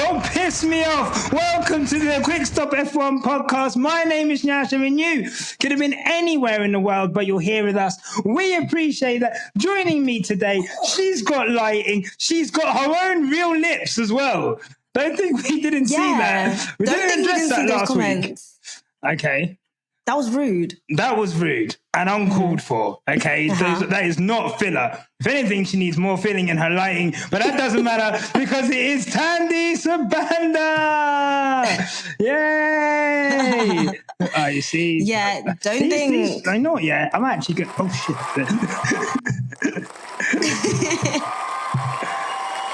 Don't piss me off. Welcome to the Quick Stop F1 podcast. My name is Nyasha, and you could have been anywhere in the world, but you're here with us. We appreciate that. Joining me today, she's got lighting. She's got her own real lips as well. Don't think we didn't see that. We didn't address that last week. Okay. That was rude. That was rude and uncalled for. Okay, that is not filler. If anything, she needs more filling in her lighting, but that doesn't matter because it is Thandie Sabanda. Yay! You see? Yeah, don't think. I know. Yeah, I'm actually good. Oh shit!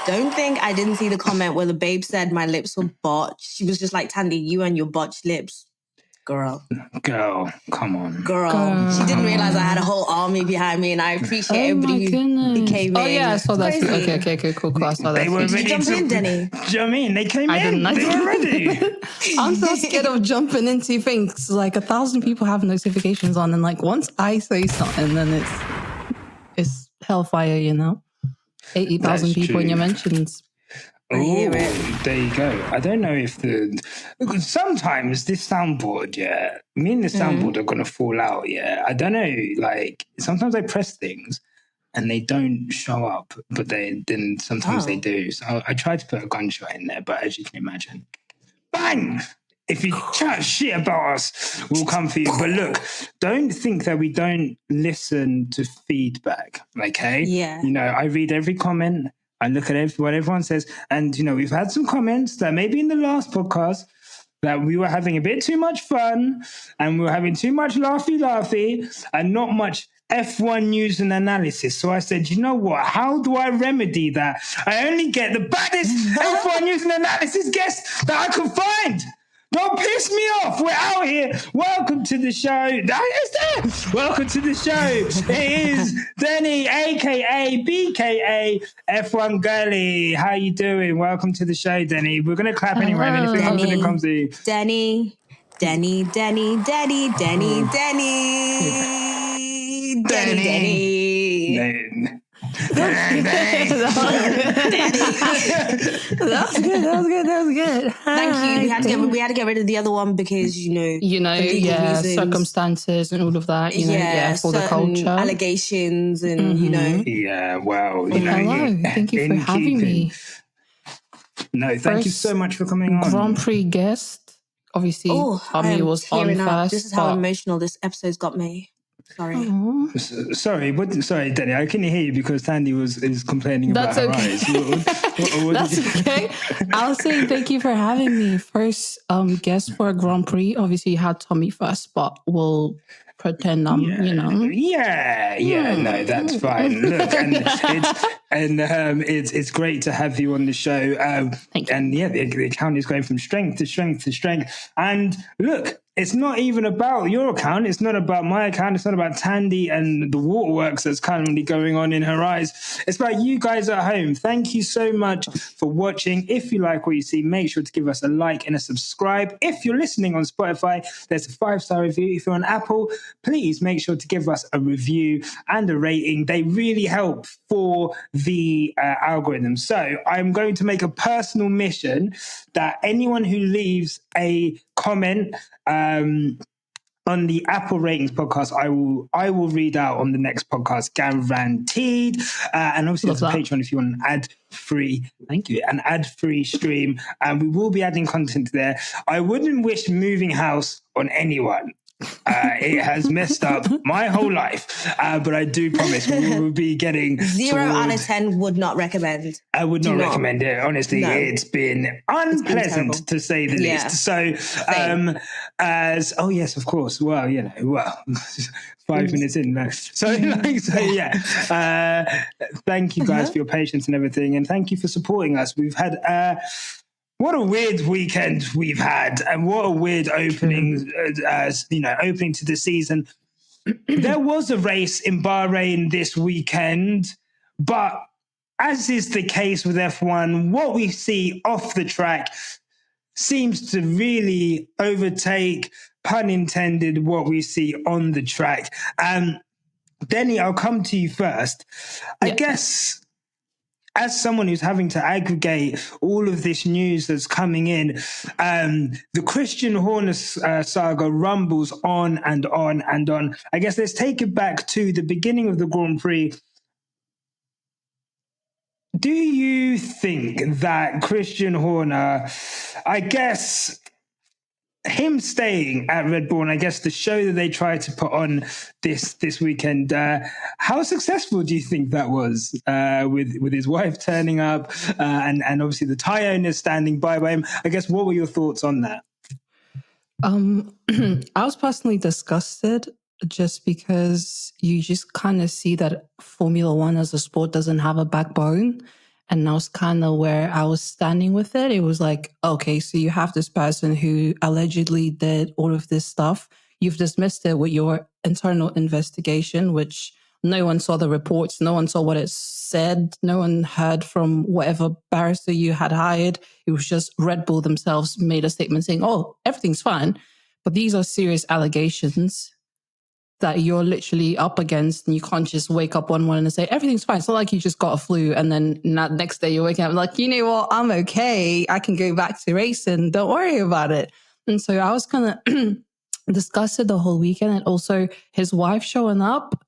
Don't think I didn't see the comment where the babe said my lips were botched. She was just like, Thandie, you and your botched lips. Girl, come on. Girl. She didn't realize I had a whole army behind me, and I appreciate everybody who came in. Oh, yeah, I saw that. Okay, cool. I saw that. Did you jump in, Deni? Do you know what I mean? They came in. They were ready. I'm so scared of jumping into things. Like 1,000 people have notifications on, and like once I say something, then it's hellfire, you know? 80,000 people in your mentions. I hear it. There you go. I don't know if because sometimes this soundboard, me and the soundboard are gonna fall out, I don't know. Like sometimes I press things and they don't show up, but then sometimes they do. So I tried to put a gunshot in there, but as you can imagine, bang! If you chat shit about us, we'll come for you. But look, don't think that we don't listen to feedback, okay? Yeah. You know, I read every comment. I look at what everyone says. And, you know, we've had some comments that maybe in the last podcast that we were having a bit too much fun and we were having too much laughy and not much F1 news and analysis. So I said, you know what? How do I remedy that? I only get the baddest F1 news and analysis guests that I could find. Don't piss me off. We're out here. Welcome to the show. Welcome to the show. It is Deni, a.k.a. BKA F1 Girly. How you doing? Welcome to the show, Deni. We're going to clap anyway. If anything else when it comes to you. Deni. That was good. Thank you. We had to get rid of the other one because circumstances and all of that. For the culture, allegations, and Yeah, well, hello. Thank you for having me. No, thank you so much for coming on. Grand Prix guest, obviously. Tommy was on first. This is how emotional this episode's got me. Sorry, Deni. I couldn't hear you because Thandie is complaining about her eyes. That's okay. I'll say thank you for having me. First guest for a Grand Prix. Obviously, you had Tommy first, but we'll pretend I'm, no, that's fine. Look, it's great to have you on the show. Thank you. And the account is going from strength to strength to strength. And look, it's not even about your account. It's not about my account. It's not about Thandie and the waterworks that's currently going on in her eyes. It's about you guys at home. Thank you so much for watching. If you like what you see, make sure to give us a like and a subscribe. If you're listening on Spotify, there's a 5-star review. If you're on Apple, please make sure to give us a review and a rating. They really help for the algorithm. So I'm going to make a personal mission that anyone who leaves a comment on the Apple Ratings podcast, I will read out on the next podcast, guaranteed. And obviously there's a Patreon if you want an ad-free, thank you, an ad-free stream. And we will be adding content there. I wouldn't wish moving house on anyone. It has messed up my whole life, but I do promise we will be getting 0 out of 10 would not recommend. I would not recommend it. Honestly, It's been unpleasant to say the least. So, yes, of course. Well, 5 minutes in now. Thank you guys for your patience and everything, and thank you for supporting us. We've had what a weird weekend we've had, and what a weird opening, opening to the season. There was a race in Bahrain this weekend, but as is the case with F1, what we see off the track seems to really overtake, pun intended, what we see on the track. Deni, I'll come to you first. I guess as someone who's having to aggregate all of this news that's coming in, the Christian Horner saga rumbles on and on and on. I guess let's take it back to the beginning of the Grand Prix. Do you think that Christian Horner, I guess, him staying at Red Bull, and I guess the show that they tried to put on this weekend, how successful do you think that was with his wife turning up and obviously the Thai owners standing by him? I guess, what were your thoughts on that? I was personally disgusted just because you just kind of see that Formula One as a sport doesn't have a backbone. And that was kind of where I was standing with it. It was like, okay, so you have this person who allegedly did all of this stuff. You've dismissed it with your internal investigation, which no one saw the reports. No one saw what it said. No one heard from whatever barrister you had hired. It was just Red Bull themselves made a statement saying, oh, everything's fine. But these are serious allegations that you're literally up against, and you can't just wake up one morning and say, everything's fine. It's not like you just got a flu and then next day you're waking up like, you know what, I'm okay. I can go back to racing. Don't worry about it. And so I was kind of disgusted the whole weekend. And also his wife showing up.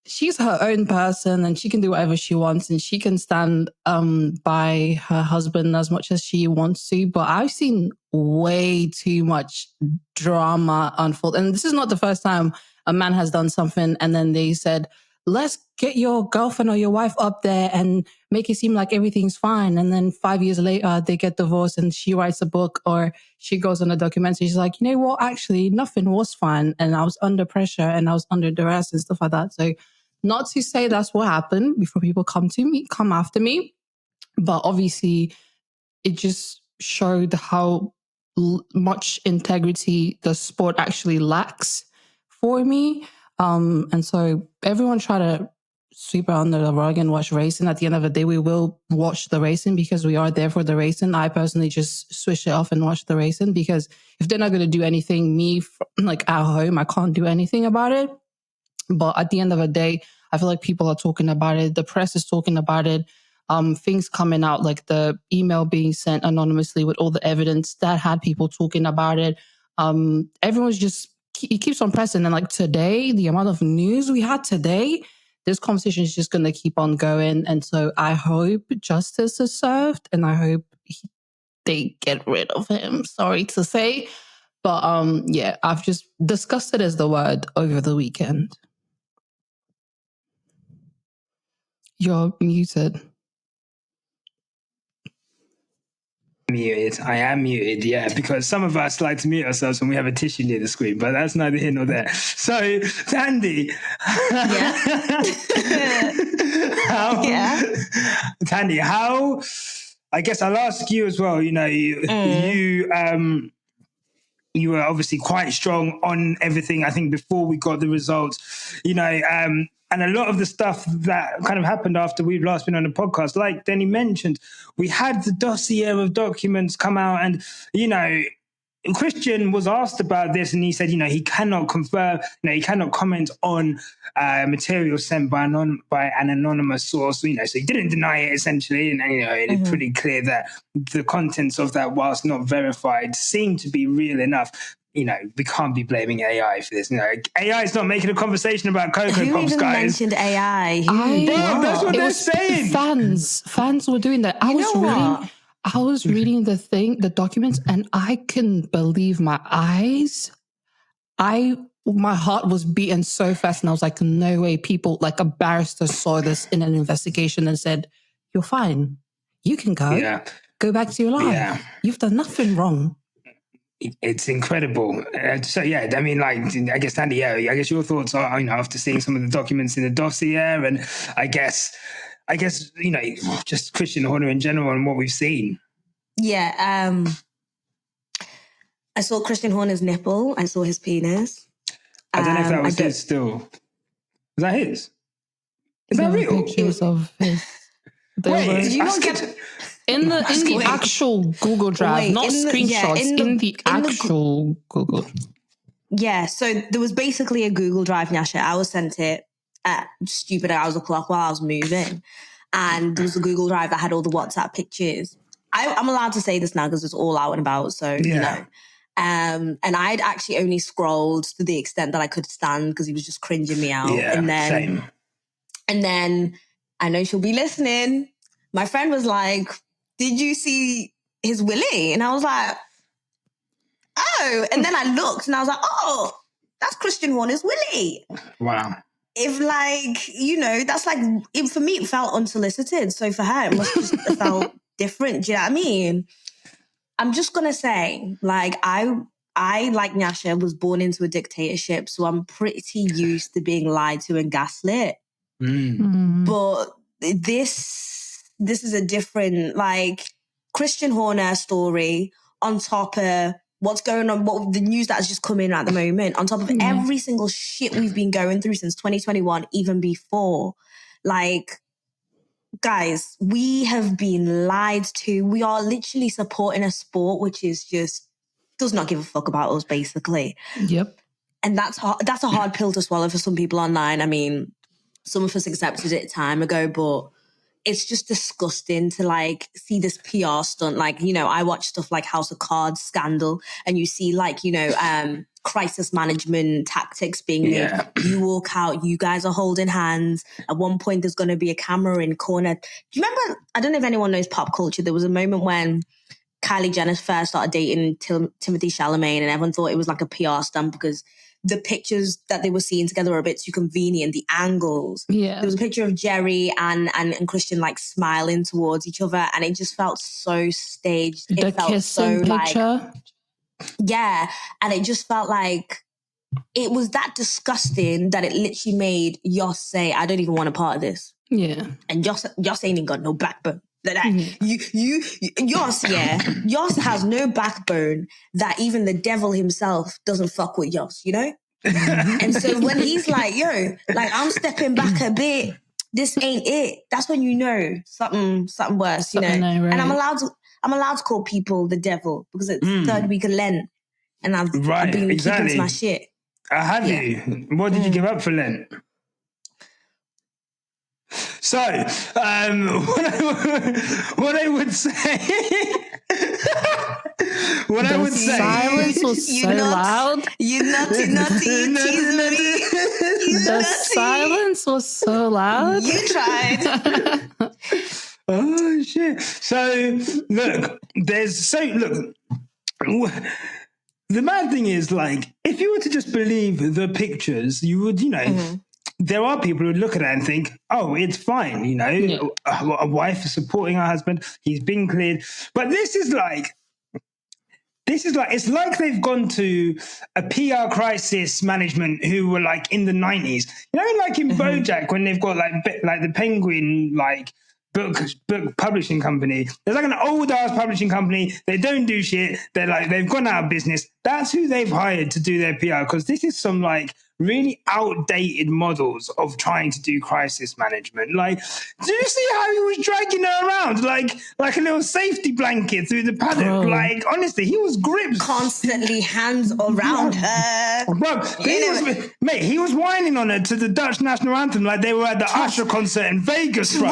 She's her own person and she can do whatever she wants and she can stand by her husband as much as she wants to. But I've seen way too much drama unfold. And this is not the first time a man has done something and then they said, let's get your girlfriend or your wife up there and make it seem like everything's fine. And then 5 years later, they get divorced and she writes a book or she goes on a documentary. She's like, you know what? Actually, nothing was fine. And I was under pressure and I was under duress and stuff like that. So not to say that's what happened before people come after me. But obviously, it just showed how much integrity the sport actually lacks for me. And so everyone try to sweep it under the rug and watch racing. At the end of the day, we will watch the racing because we are there for the racing. I personally just switch it off and watch the racing because if they're not going to do anything, like at home, I can't do anything about it. But at the end of the day, I feel like people are talking about it. The press is talking about it. Things coming out, like the email being sent anonymously with all the evidence that had people talking about it. Everyone's just, it keeps on pressing. And like today, the amount of news we had today, this conversation is just going to keep on going. And so I hope justice is served and I hope they get rid of him. Sorry to say. But yeah, I've just discussed it as the word over the weekend. You're muted. Muted. I am muted, yeah, because some of us like to mute ourselves when we have a tissue near the screen, but that's neither here nor there. So, Thandie. Yeah. Thandie, how, I guess I'll ask you as well, you know, you were obviously quite strong on everything, I think, before we got the results, you know, and a lot of the stuff that kind of happened after we've last been on the podcast, like Deni mentioned, we had the dossier of documents come out and, you know, Christian was asked about this and he said, you know, he cannot confirm, you know, he cannot comment on material sent by an anonymous source, you know, so he didn't deny it essentially. And, you know, it's pretty clear that the contents of that, whilst not verified, seem to be real enough. You know, we can't be blaming AI for this. You know, AI is not making a conversation about Cocoa Who Pops, even guys. mentioned AI? That's what they're saying. Fans were doing that. I was reading the documents, and I couldn't believe my eyes. My heart was beating so fast, and I was like, no way, people, like a barrister saw this in an investigation and said, you're fine. You can go. Yeah. Go back to your life. Yeah. You've done nothing wrong. It's incredible. So yeah, I mean, like, I guess, Thandie, yeah, I guess your thoughts are, you know, after seeing some of the documents in the dossier, and I guess, you know, just Christian Horner in general and what we've seen. Yeah, I saw Christian Horner's nipple. I saw his penis. I don't know if that was his still. Was that his? Is that real? Pictures of his. Wait, did you not get... In the actual Google Drive, not screenshots, in the actual Google. Yeah, so there was basically a Google Drive, Nyasha. I was sent it at stupid hours o'clock while I was moving. and there was a Google Drive that had all the WhatsApp pictures. I'm allowed to say this now because it's all out and about, so you know. And I'd actually only scrolled to the extent that I could stand because he was just cringing me out. Yeah, same. And then I know she'll be listening. My friend was like, "Did you see his willy?" And I was like, "Oh." And then I looked and I was like, "Oh, that's Christian Horner's willy." Wow. If like, you know, that's like, for me, it felt unsolicited. So for her, it must just have felt different. Do you know what I mean? I'm just going to say, like, I, like Nyasha, was born into a dictatorship. So I'm pretty used to being lied to and gaslit. But this is a different, like, Christian Horner story on top of what's going on, what the news that has just come in at the moment, on top of every single shit we've been going through since 2021, even before. Like, guys, we have been lied to. We are literally supporting a sport which is just does not give a fuck about us, basically. Yep. And that's a hard pill to swallow for some people online. I mean, some of us accepted it time ago, but it's just disgusting to like see this PR stunt. Like, you know, I watch stuff like House of Cards, Scandal, and you see like, you know, crisis management tactics being made. You walk out, you guys are holding hands. At one point, there's going to be a camera in corner. Do you remember, I don't know if anyone knows pop culture, there was a moment when Kylie Jenner first started dating Timothy Chalamet and everyone thought it was like a PR stunt because the pictures that they were seeing together were a bit too convenient, the angles. Yeah. There was a picture of Jerry and Christian like smiling towards each other and it just felt so staged. The it felt kissing so picture. Yeah. And it just felt like it was that disgusting that it literally made Yoss say, I don't even want a part of this. Yeah. And Yoss ain't even got no backbone. Like that. Yoss has no backbone that even the devil himself doesn't fuck with Yoss, you know? And so when he's like, yo, like I'm stepping back a bit, this ain't it. That's when you know something worse, you know? Right. And I'm allowed to call people the devil because it's third week of Lent and I've been keeping to my shit. Have you? What did you give up for Lent? So, what I would say, silence was so loud. You nutty, The silence was so loud. You tried. Oh shit! So look, the mad thing is, like, if you were to just believe the pictures, you would, you know. There are people who would look at that and think, oh, it's fine, you know, a wife is supporting her husband, he's been cleared. But this is like, it's like they've gone to a PR crisis management who were like in the 90s. You know, like in BoJack, when they've got like the Penguin, like, book publishing company. There's like an old ass publishing company. They don't do shit. They're like, they've gone out of business. That's who they've hired to do their PR, because this is some like really outdated models of trying to do crisis management. Like, do you see how he was dragging her around like a little safety blanket through the paddock? Bro. Like, honestly, he was gripped. Constantly hands around her. Bro, he was whining on her to the Dutch national anthem like they were at the Usher concert in Vegas, bro.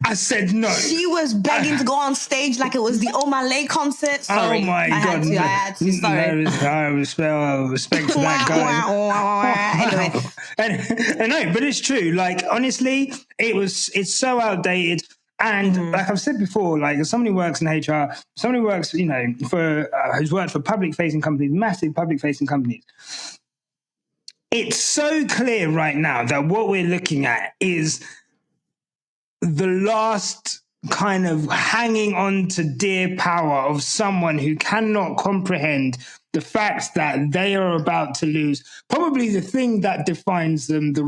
I said no. She was begging to go on stage like it was the O'Malley concert. Sorry. Oh my God. I had to. Sorry. I respect to that guy. and no, but it's true. Like, honestly, it's so outdated. And like I've said before, like, as somebody who works in HR, somebody who works, you know, who's worked for public-facing companies, massive public-facing companies, it's so clear right now that what we're looking at is the last kind of hanging on to dear power of someone who cannot comprehend the fact that they are about to lose probably the thing that defines them, the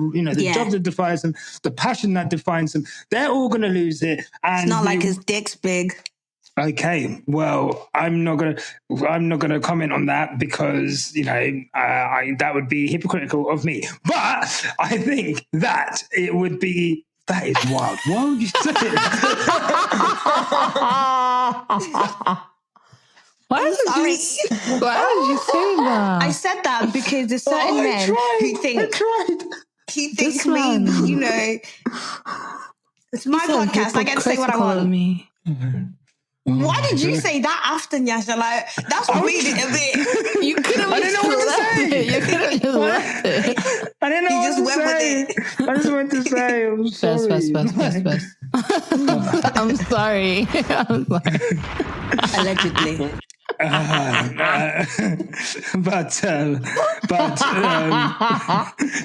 job that defines them, the passion that defines them. They're all going to lose it. And it's not like his dick's big. Okay, well, I'm not gonna comment on that because, you know, that would be hypocritical of me. But I think that it would be. That is wild. Why would you say it? Why did you say that? I said that because there's certain men who think maybe, you know, It's my podcast. I get to say what I want. Me. Why did you say that after Nyasha? Like, that's really a bit. You could have. I didn't know what to say. You could have just left it. I didn't know You what just to went say. with I just went to say, I'm sorry. Best. I'm sorry. I'm sorry. Allegedly. But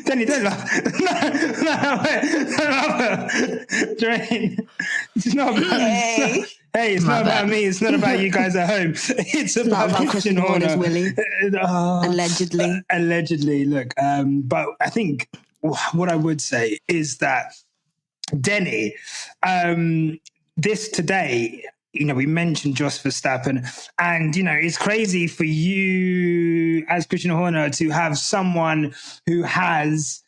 Deni, don't laugh. No, Drain. It's not about Hey, it's not about me. It's not about you guys at home. It's about Christian Horner. Willie. Allegedly. Allegedly. Look, but I think what I would say is that Deni, this today, we mentioned Jos Verstappen, and, it's crazy for you as Christian Horner to have someone who has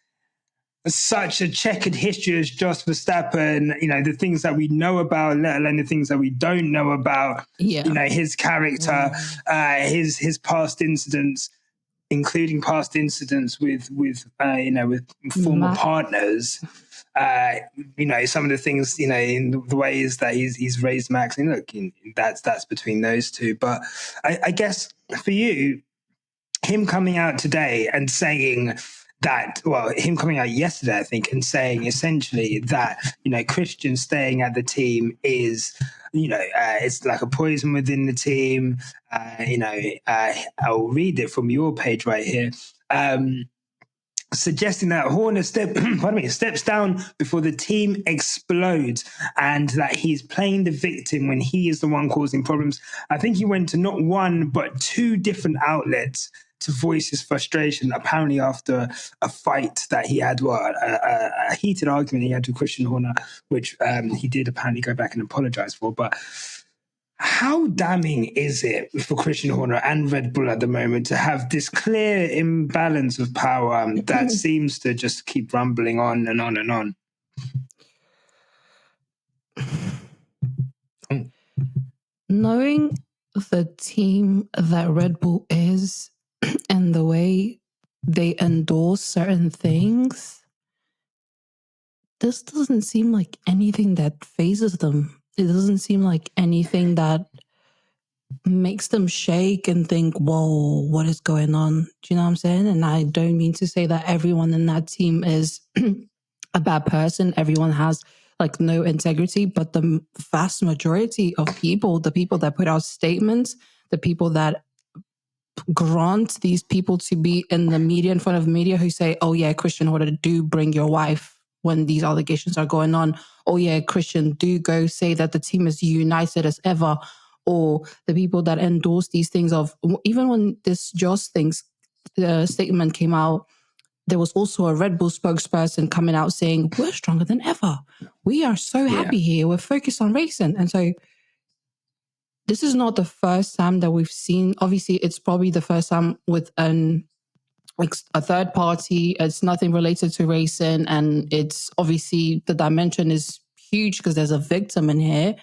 such a checkered history as Jos Verstappen, the things that we know about, let alone the things that we don't know about, his character, his past incidents, including past incidents with former partners. Some of the things, in the ways that he's raised Max, and look, that's between those two. But I guess for you, him coming out today and saying that, him coming out yesterday, I think, and saying essentially that, Christian staying at the team is, it's like a poison within the team. I'll read it from your page right here. Suggesting that Horner steps down before the team explodes, and that he's playing the victim when he is the one causing problems. I think he went to not one but two different outlets to voice his frustration, apparently after a fight that he had, a heated argument he had with Christian Horner, which he did apparently go back and apologize for. But how damning is it for Christian Horner and Red Bull at the moment to have this clear imbalance of power that seems to just keep rumbling on and on and on? Knowing the team that Red Bull is and the way they endorse certain things, this doesn't seem like anything that phases them. It doesn't seem like anything that makes them shake and think, whoa, what is going on? Do you know what I'm saying? And I don't mean to say that everyone in that team is a bad person. Everyone has no integrity, but the vast majority of people, the people that put out statements, the people that grant these people to be in the media, in front of media, who say, oh yeah, Christian Horner, do bring your wife when these allegations are going on. Oh yeah, Christian, do go say that the team is united as ever. Or the people that endorse these things of, even when this Jos statement came out, there was also a Red Bull spokesperson coming out saying, we're stronger than ever. We are so happy here. We're focused on racing. And so this is not the first time that we've seen, obviously it's probably the first time with a third party. It's nothing related to racing. And it's obviously the dimension is huge because there's a victim in here.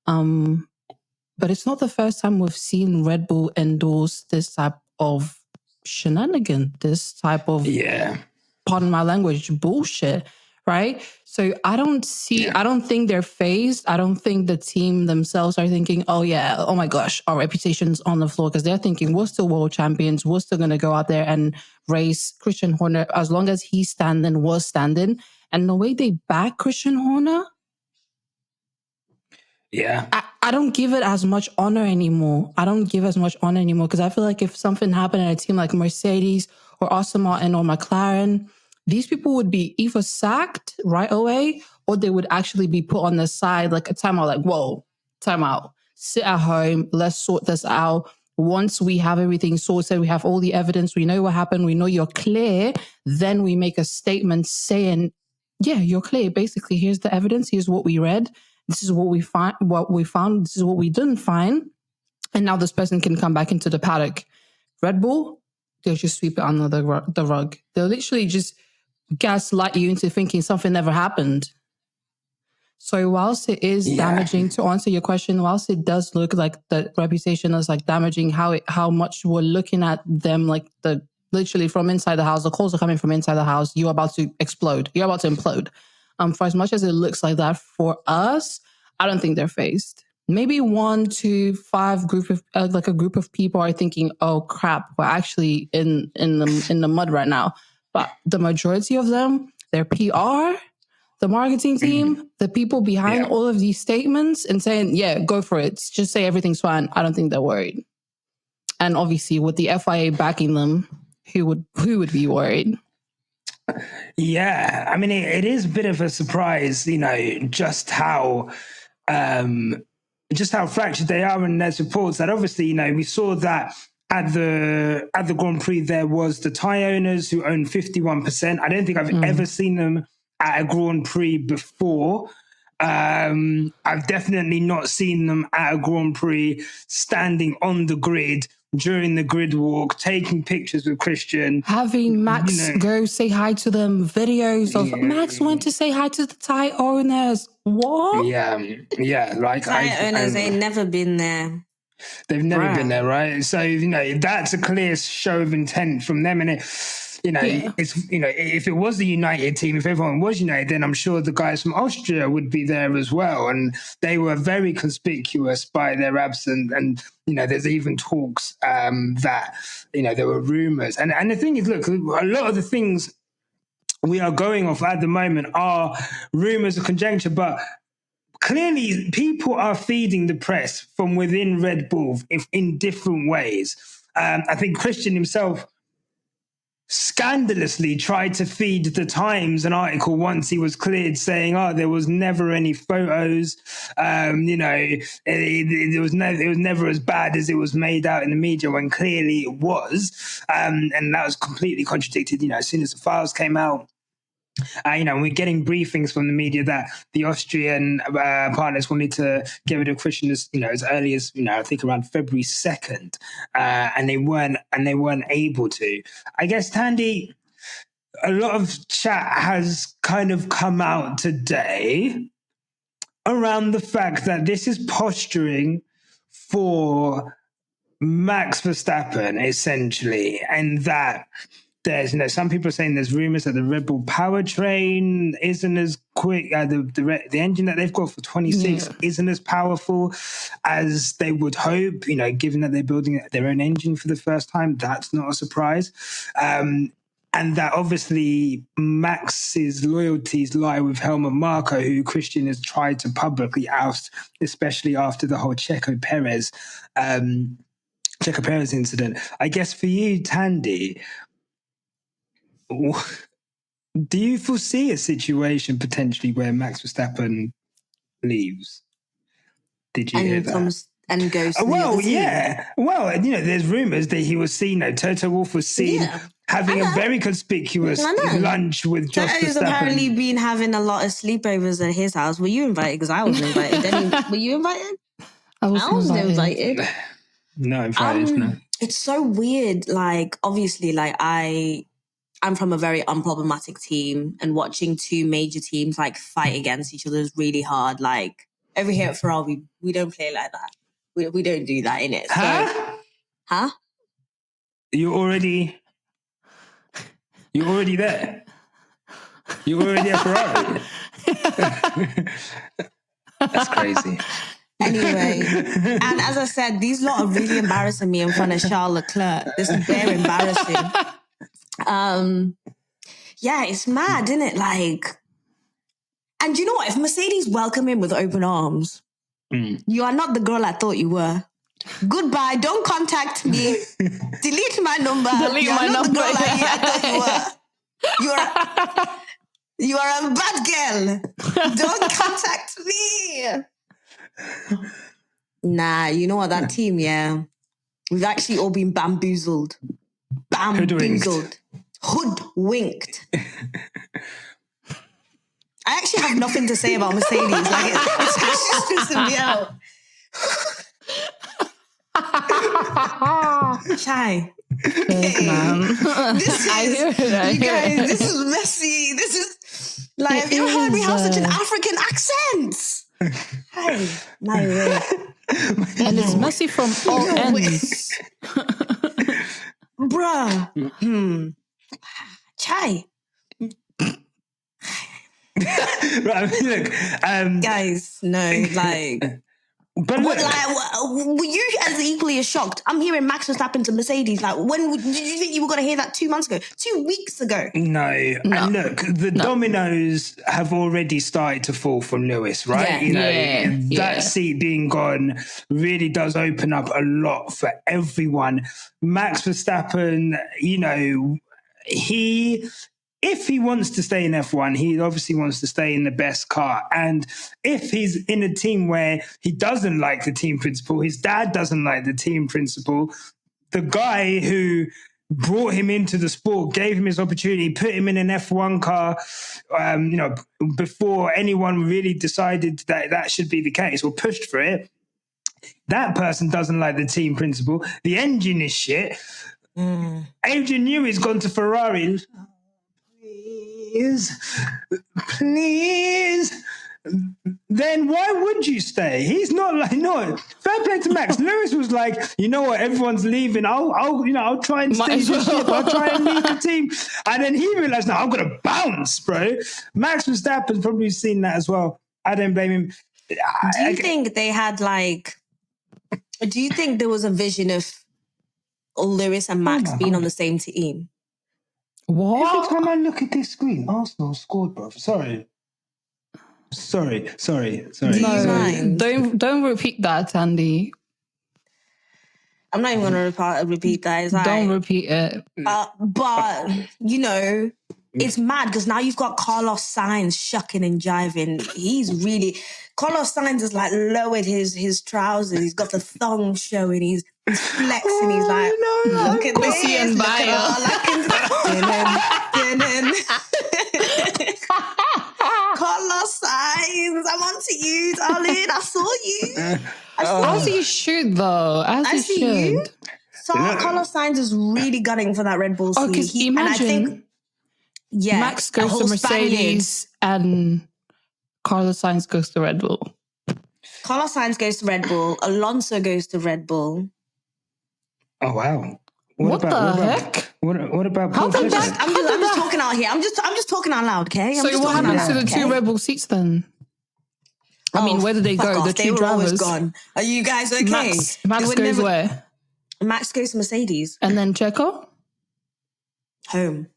But it's not the first time we've seen Red Bull endorse this type of shenanigan, this type of, pardon my language, bullshit, right? So I don't think they're phased. I don't think the team themselves are thinking, oh my gosh, our reputation's on the floor, because they're thinking we're still world champions. We're still going to go out there and race Christian Horner. As long as he's standing, we're standing. And the way they back Christian Horner, I don't give it as much honor anymore. Because I feel like if something happened in a team like Mercedes or Aston Martin or McLaren, these people would be either sacked right away or they would actually be put on the side, like a timeout, like, whoa, timeout. Sit at home. Let's sort this out. Once we have everything sorted, we have all the evidence, we know what happened, we know you're clear, then we make a statement saying, yeah, you're clear. Basically, here's the evidence. Here's what we read. This is what we found. This is what we didn't find. And now this person can come back into the paddock. Red Bull, they'll just sweep it under the rug. They'll literally just gaslight you into thinking something never happened. So whilst it is damaging, to answer your question, whilst it does look like the reputation is damaging, how much we're looking at them literally from inside the house, the calls are coming from inside the house, you're about to explode. You're about to implode. For as much as it looks like that for us, I don't think they're phased. Maybe 1 to 5 group of like a group of people are thinking, "Oh crap, we're actually in the mud right now." But the majority of them, their PR, the marketing team, the people behind all of these statements and saying, "Yeah, go for it. Just say everything's fine." I don't think they're worried. And obviously, with the FIA backing them, who would be worried? Yeah, I mean, it is a bit of a surprise, just how fractured they are in their supports. That obviously, we saw that at the Grand Prix there was the Thai owners who own 51%. I don't think I've ever seen them at a Grand Prix before. I've definitely not seen them at a Grand Prix standing on the grid during the grid walk, taking pictures with Christian. Having Max go say hi to them, videos of Max went to say hi to the Thai owners. What? Yeah. Like Thai owners ain't never been there. They've never been there, right? So, that's a clear show of intent from them. And it's, if it was the United team, if everyone was united, then I'm sure the guys from Austria would be there as well. And they were very conspicuous by their absence. And, there's even talks that, there were rumors. And the thing is, look, a lot of the things we are going off at the moment are rumors of conjecture, but clearly people are feeding the press from within Red Bull in different ways. I think Christian himself scandalously tried to feed the Times an article once he was cleared saying, there was never any photos. It was never as bad as it was made out in the media, when clearly it was. And that was completely contradicted, as soon as the files came out. We're getting briefings from the media that the Austrian partners wanted to get rid of Christian as early as I think around February 2nd, and they weren't able to. I guess, Thandie, a lot of chat has kind of come out today around the fact that this is posturing for Max Verstappen, essentially, and that there's some people are saying there's rumors that the Red Bull powertrain isn't as quick. The engine that they've got for 26 isn't as powerful as they would hope. Given that they're building their own engine for the first time, that's not a surprise. And that obviously Max's loyalties lie with Helmut Marko, who Christian has tried to publicly oust, especially after the whole Checo Perez incident. I guess for you, Thandie, do you foresee a situation potentially where Max Verstappen leaves? Did you hear that? And goes to well, the other yeah. team. Well, there's rumors that he was seen, Toto Wolff was seen having a very conspicuous lunch with Jos Verstappen. Toto's apparently been having a lot of sleepovers at his house. Were you invited? Because I wasn't invited. Deni, were you invited? I wasn't invited. No, invited, no. It's so weird. Like, obviously, I'm from a very unproblematic team, and watching two major teams fight against each other is really hard. Like, over here at Ferrari, we don't play like that. We don't do that, innit? Huh? You're already there. You're already at Ferrari. That's crazy. Anyway, and as I said, these lot are really embarrassing me in front of Charles Leclerc. This is very embarrassing. It's mad, isn't it? And you know what? If Mercedes welcome him with open arms, you are not the girl I thought you were. Goodbye. Don't contact me. Delete my number. Delete my number. The girl I thought you were. You are a bad girl. Don't contact me. Nah, you know what? That team, we've actually all been bamboozled. Hoodwinked. I actually have nothing to say about Mercedes. It's actually stressing me out. Chai. This is messy. This is have you heard we have such an African accent? Hey, my way. And it's messy from all ends. Bruh. Chai. Right, I mean, look, Guys, no, like. but look, Were you as equally as shocked? I'm hearing Max Verstappen to Mercedes. Like, did you think you were going to hear that 2 months ago? 2 weeks ago? no. And look, the dominoes have already started to fall from Lewis, right? Yeah. That seat being gone really does open up a lot for everyone. Max Verstappen, if he wants to stay in F1, he obviously wants to stay in the best car. And if he's in a team where he doesn't like the team principal, his dad doesn't like the team principal, the guy who brought him into the sport, gave him his opportunity, put him in an F1 car, before anyone really decided that should be the case or pushed for it, that person doesn't like the team principal. The engine is shit. Adrian Newey's gone to Ferrari. Please. Then why would you stay? He's not like, no. Fair play to Max. Lewis was like, you know what? Everyone's leaving. I'll try and stay the ship. I'll try and lead the team. And then he realized, no, I'm gonna bounce, bro. Max Verstappen's probably seen that as well. I don't blame him. Do you think they had do you think there was a vision of Lewis and Max being on the same team? What? Every time I look at this screen, Arsenal scored, bro. Sorry. No, don't repeat that, Thandie. I'm not even going to repeat that. It's like, Don't repeat it. But, it's mad because now you've got Carlos Sainz shucking and jiving. Carlos Sainz has lowered his trousers. He's got the thong showing. He's flexing. He's like, look at this. Pussy and Carlos Sainz, I'm on to you, darling. I saw you. As he should, though. As he should. You. So Carlos Sainz is really gunning for that Red Bull seat. Because imagine Max goes to Mercedes and Carlos Sainz goes to Red Bull. Carlos Sainz goes to Red Bull. Alonso goes to Red Bull. Oh, wow. What the heck? What about How Paul did Clifford? I'm just talking out here. I'm just talking out loud, okay? So what happens to the two Red Bull seats then? I mean, where do they go? The two drivers. Gone. Are you guys okay? Max goes where? Max goes to Mercedes. And then Checo? Home.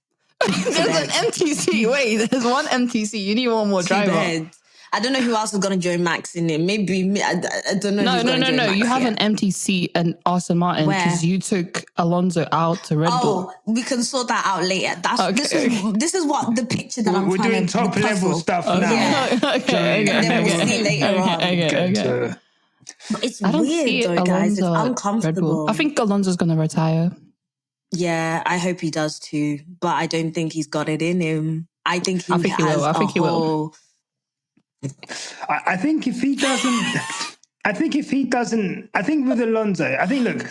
There's an empty seat. Wait, there's one empty seat. You need one more driver. Beds. I don't know who else is going to join Max in it. Maybe, I don't know. No. You have an empty seat in Aston Martin because you took Alonso out to Red Bull. Oh, we can sort that out later. Okay. This is what the picture that We're doing top level stuff now. Yeah. Okay. And then we'll see later on. Okay. But it's I don't weird see though, guys. It's Alonso uncomfortable. I think Alonso's going to retire. Yeah, I hope he does too. But I don't think he's got it in him. I think he will. I think he will. I think if he doesn't, I think with Alonso, look,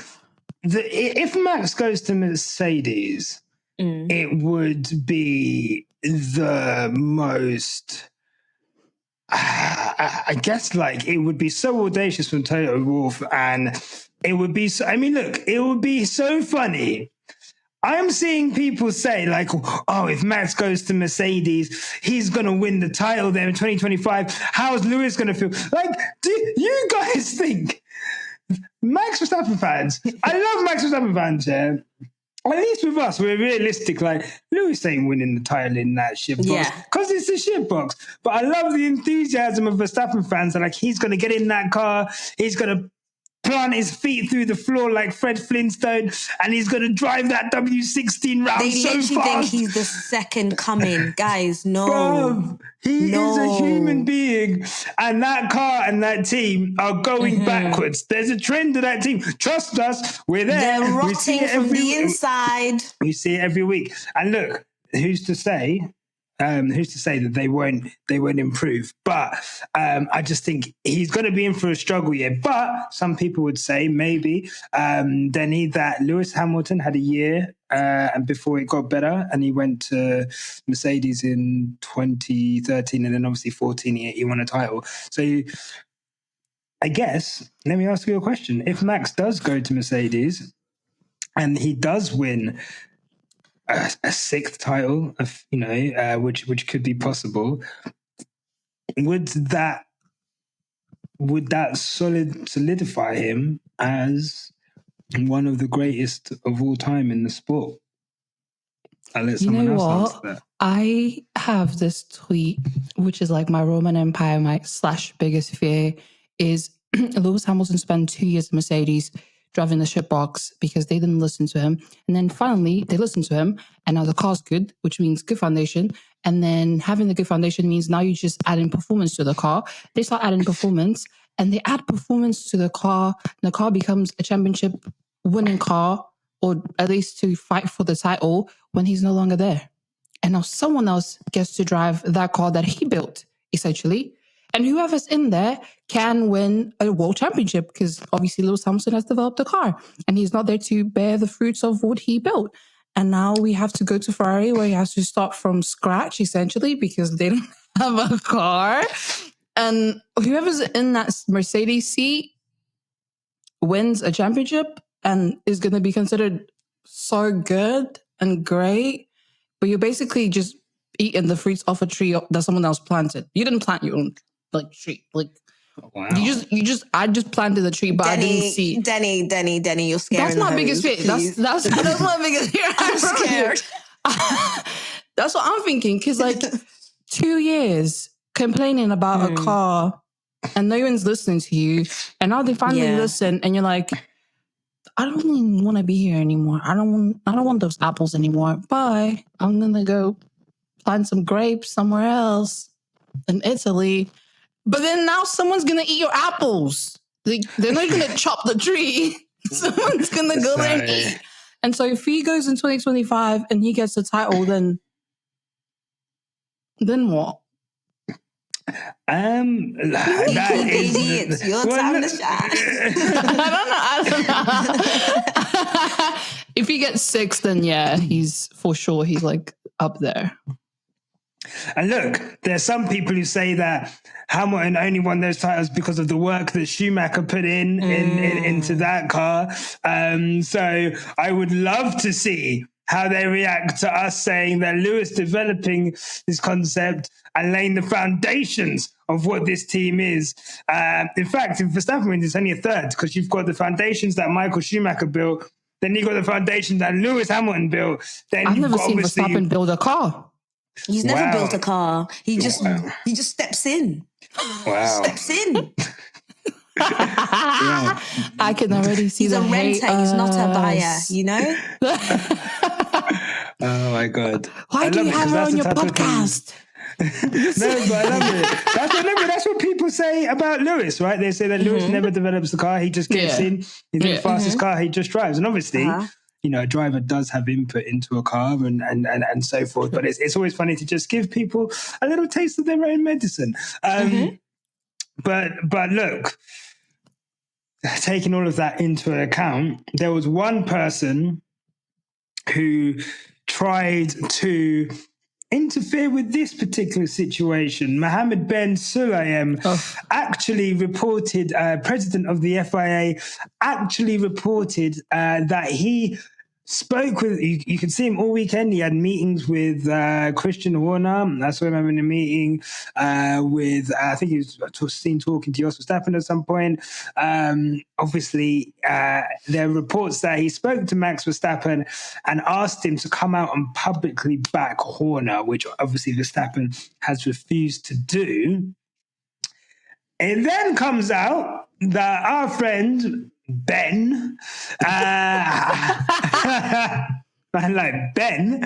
if Max goes to Mercedes, it would be the most, I guess, it would be so audacious from Toto Wolff, and it would be so, it would be so funny. I'm seeing people say, if Max goes to Mercedes, he's going to win the title there in 2025. How's Lewis going to feel? Do you guys think Max Verstappen fans? I love Max Verstappen fans, yeah. At least with us, we're realistic. Lewis ain't winning the title in that shit box because it's a shit box. But I love the enthusiasm of Verstappen fans. He's going to get in that car. He's going to plant his feet through the floor like Fred Flintstone, and he's going to drive that W16 round they so literally fast. think he's the second coming. Guys, no. Bruv, he is a human being, and that car and that team are going backwards. There's a trend to that team. Trust us, we're there. They're rotting from the inside. We see it every week. And look, who's to say that they won't improve? But I just think he's going to be in for a struggle year. But some people would say maybe Deni, that Lewis Hamilton had a year and before it got better, and he went to Mercedes in 2013, and then obviously 14 he won a title. So I guess, let me ask you a question. If Max does go to Mercedes and he does win a sixth title, which could be possible, would that solidify him as one of the greatest of all time in the sport? I'll let someone else answer that. I have this tweet, which is like my Roman Empire, my / biggest fear is Lewis Hamilton spent 2 years in Mercedes driving the shit box because they didn't listen to him. And then finally they listened to him and now the car's good, which means good foundation. And then having the good foundation means now you just add in performance to the car. They start adding performance and they add performance to the car. The car becomes a championship winning car, or at least to fight for the title when he's no longer there. And now someone else gets to drive that car that he built, essentially. And whoever's in there can win a world championship because obviously Lewis Hamilton has developed the car and he's not there to bear the fruits of what he built. And now we have to go to Ferrari where he has to start from scratch, essentially, because they don't have a car. And whoever's in that Mercedes seat wins a championship and is going to be considered so good and great. But you're basically just eating the fruits off a tree that someone else planted. You didn't plant your own tree. Wow. I just planted the tree, but I didn't see. Deni, you're scaring. That's my biggest fear. That's my biggest fear. I'm scared. That's what I'm thinking. Because 2 years complaining about a car and no one's listening to you, and now they finally listen, and you're like, I don't even want to be here anymore. I don't want those apples anymore. Bye. I'm gonna go plant some grapes somewhere else in Italy. But then now someone's gonna eat your apples. They're not gonna chop the tree. Someone's gonna go there and eat. And so if he goes in 2025 and he gets the title, then what? It's your time to shine. I don't know. If he gets 6, then he's for sure. He's up there. And look, there's some people who say that Hamilton only won those titles because of the work that Schumacher put into that car. So I would love to see how they react to us saying that Lewis developing this concept and laying the foundations of what this team is. In fact, if Verstappen wins, it's only a third because you've got the foundations that Michael Schumacher built, then you've got the foundation that Lewis Hamilton built. Then I've never seen Verstappen build a car. He's never built a car. He just steps in. Wow. Steps in. I can already see he's a renter. He's not a buyer, you know? Oh my God. Why do you have her on your podcast? No, but I love it. That's what people say about Lewis, right? They say that Lewis never develops the car. He just gets in. He's the fastest car. He just drives. And obviously, a driver does have input into a car and so forth. But it's always funny to just give people a little taste of their own medicine. But look, taking all of that into account, there was one person who tried to interfere with this particular situation. Mohammed Ben Sulayem actually reported, president of the FIA, actually reported that he spoke with, you can see him all weekend. He had meetings with Christian Horner. I saw him having a meeting with, I think he was seen talking to Max Verstappen at some point. Obviously, there are reports that he spoke to Max Verstappen and asked him to come out and publicly back Horner, which obviously Verstappen has refused to do. It then comes out that our friend Ben, Ben,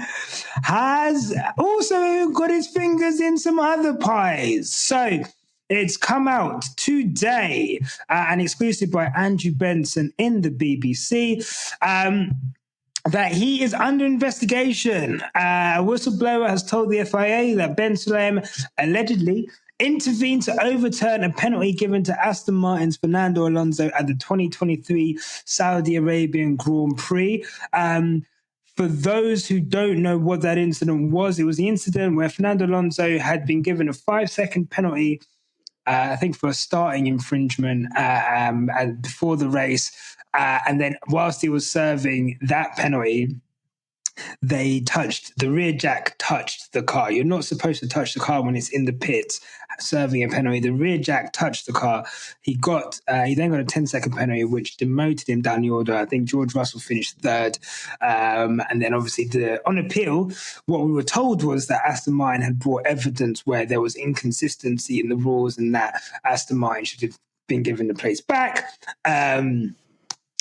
has also got his fingers in some other pies. So it's come out today, and exclusive by Andrew Benson in the BBC, that he is under investigation. A whistleblower has told the FIA that Ben Sulayem allegedly intervened to overturn a penalty given to Aston Martin's Fernando Alonso at the 2023 Saudi Arabian Grand Prix. For those who don't know what that incident was, it was the incident where Fernando Alonso had been given a 5-second penalty, I think for a starting infringement before the race. And then whilst he was serving that penalty, the rear jack touched the car. You're not supposed to touch the car when it's in the pits serving a penalty. The rear jack touched the car. He then got a 10-second penalty, which demoted him down the order. I think George Russell finished third. And then obviously on appeal, what we were told was that Aston Martin had brought evidence where there was inconsistency in the rules and that Aston Martin should have been given the place back.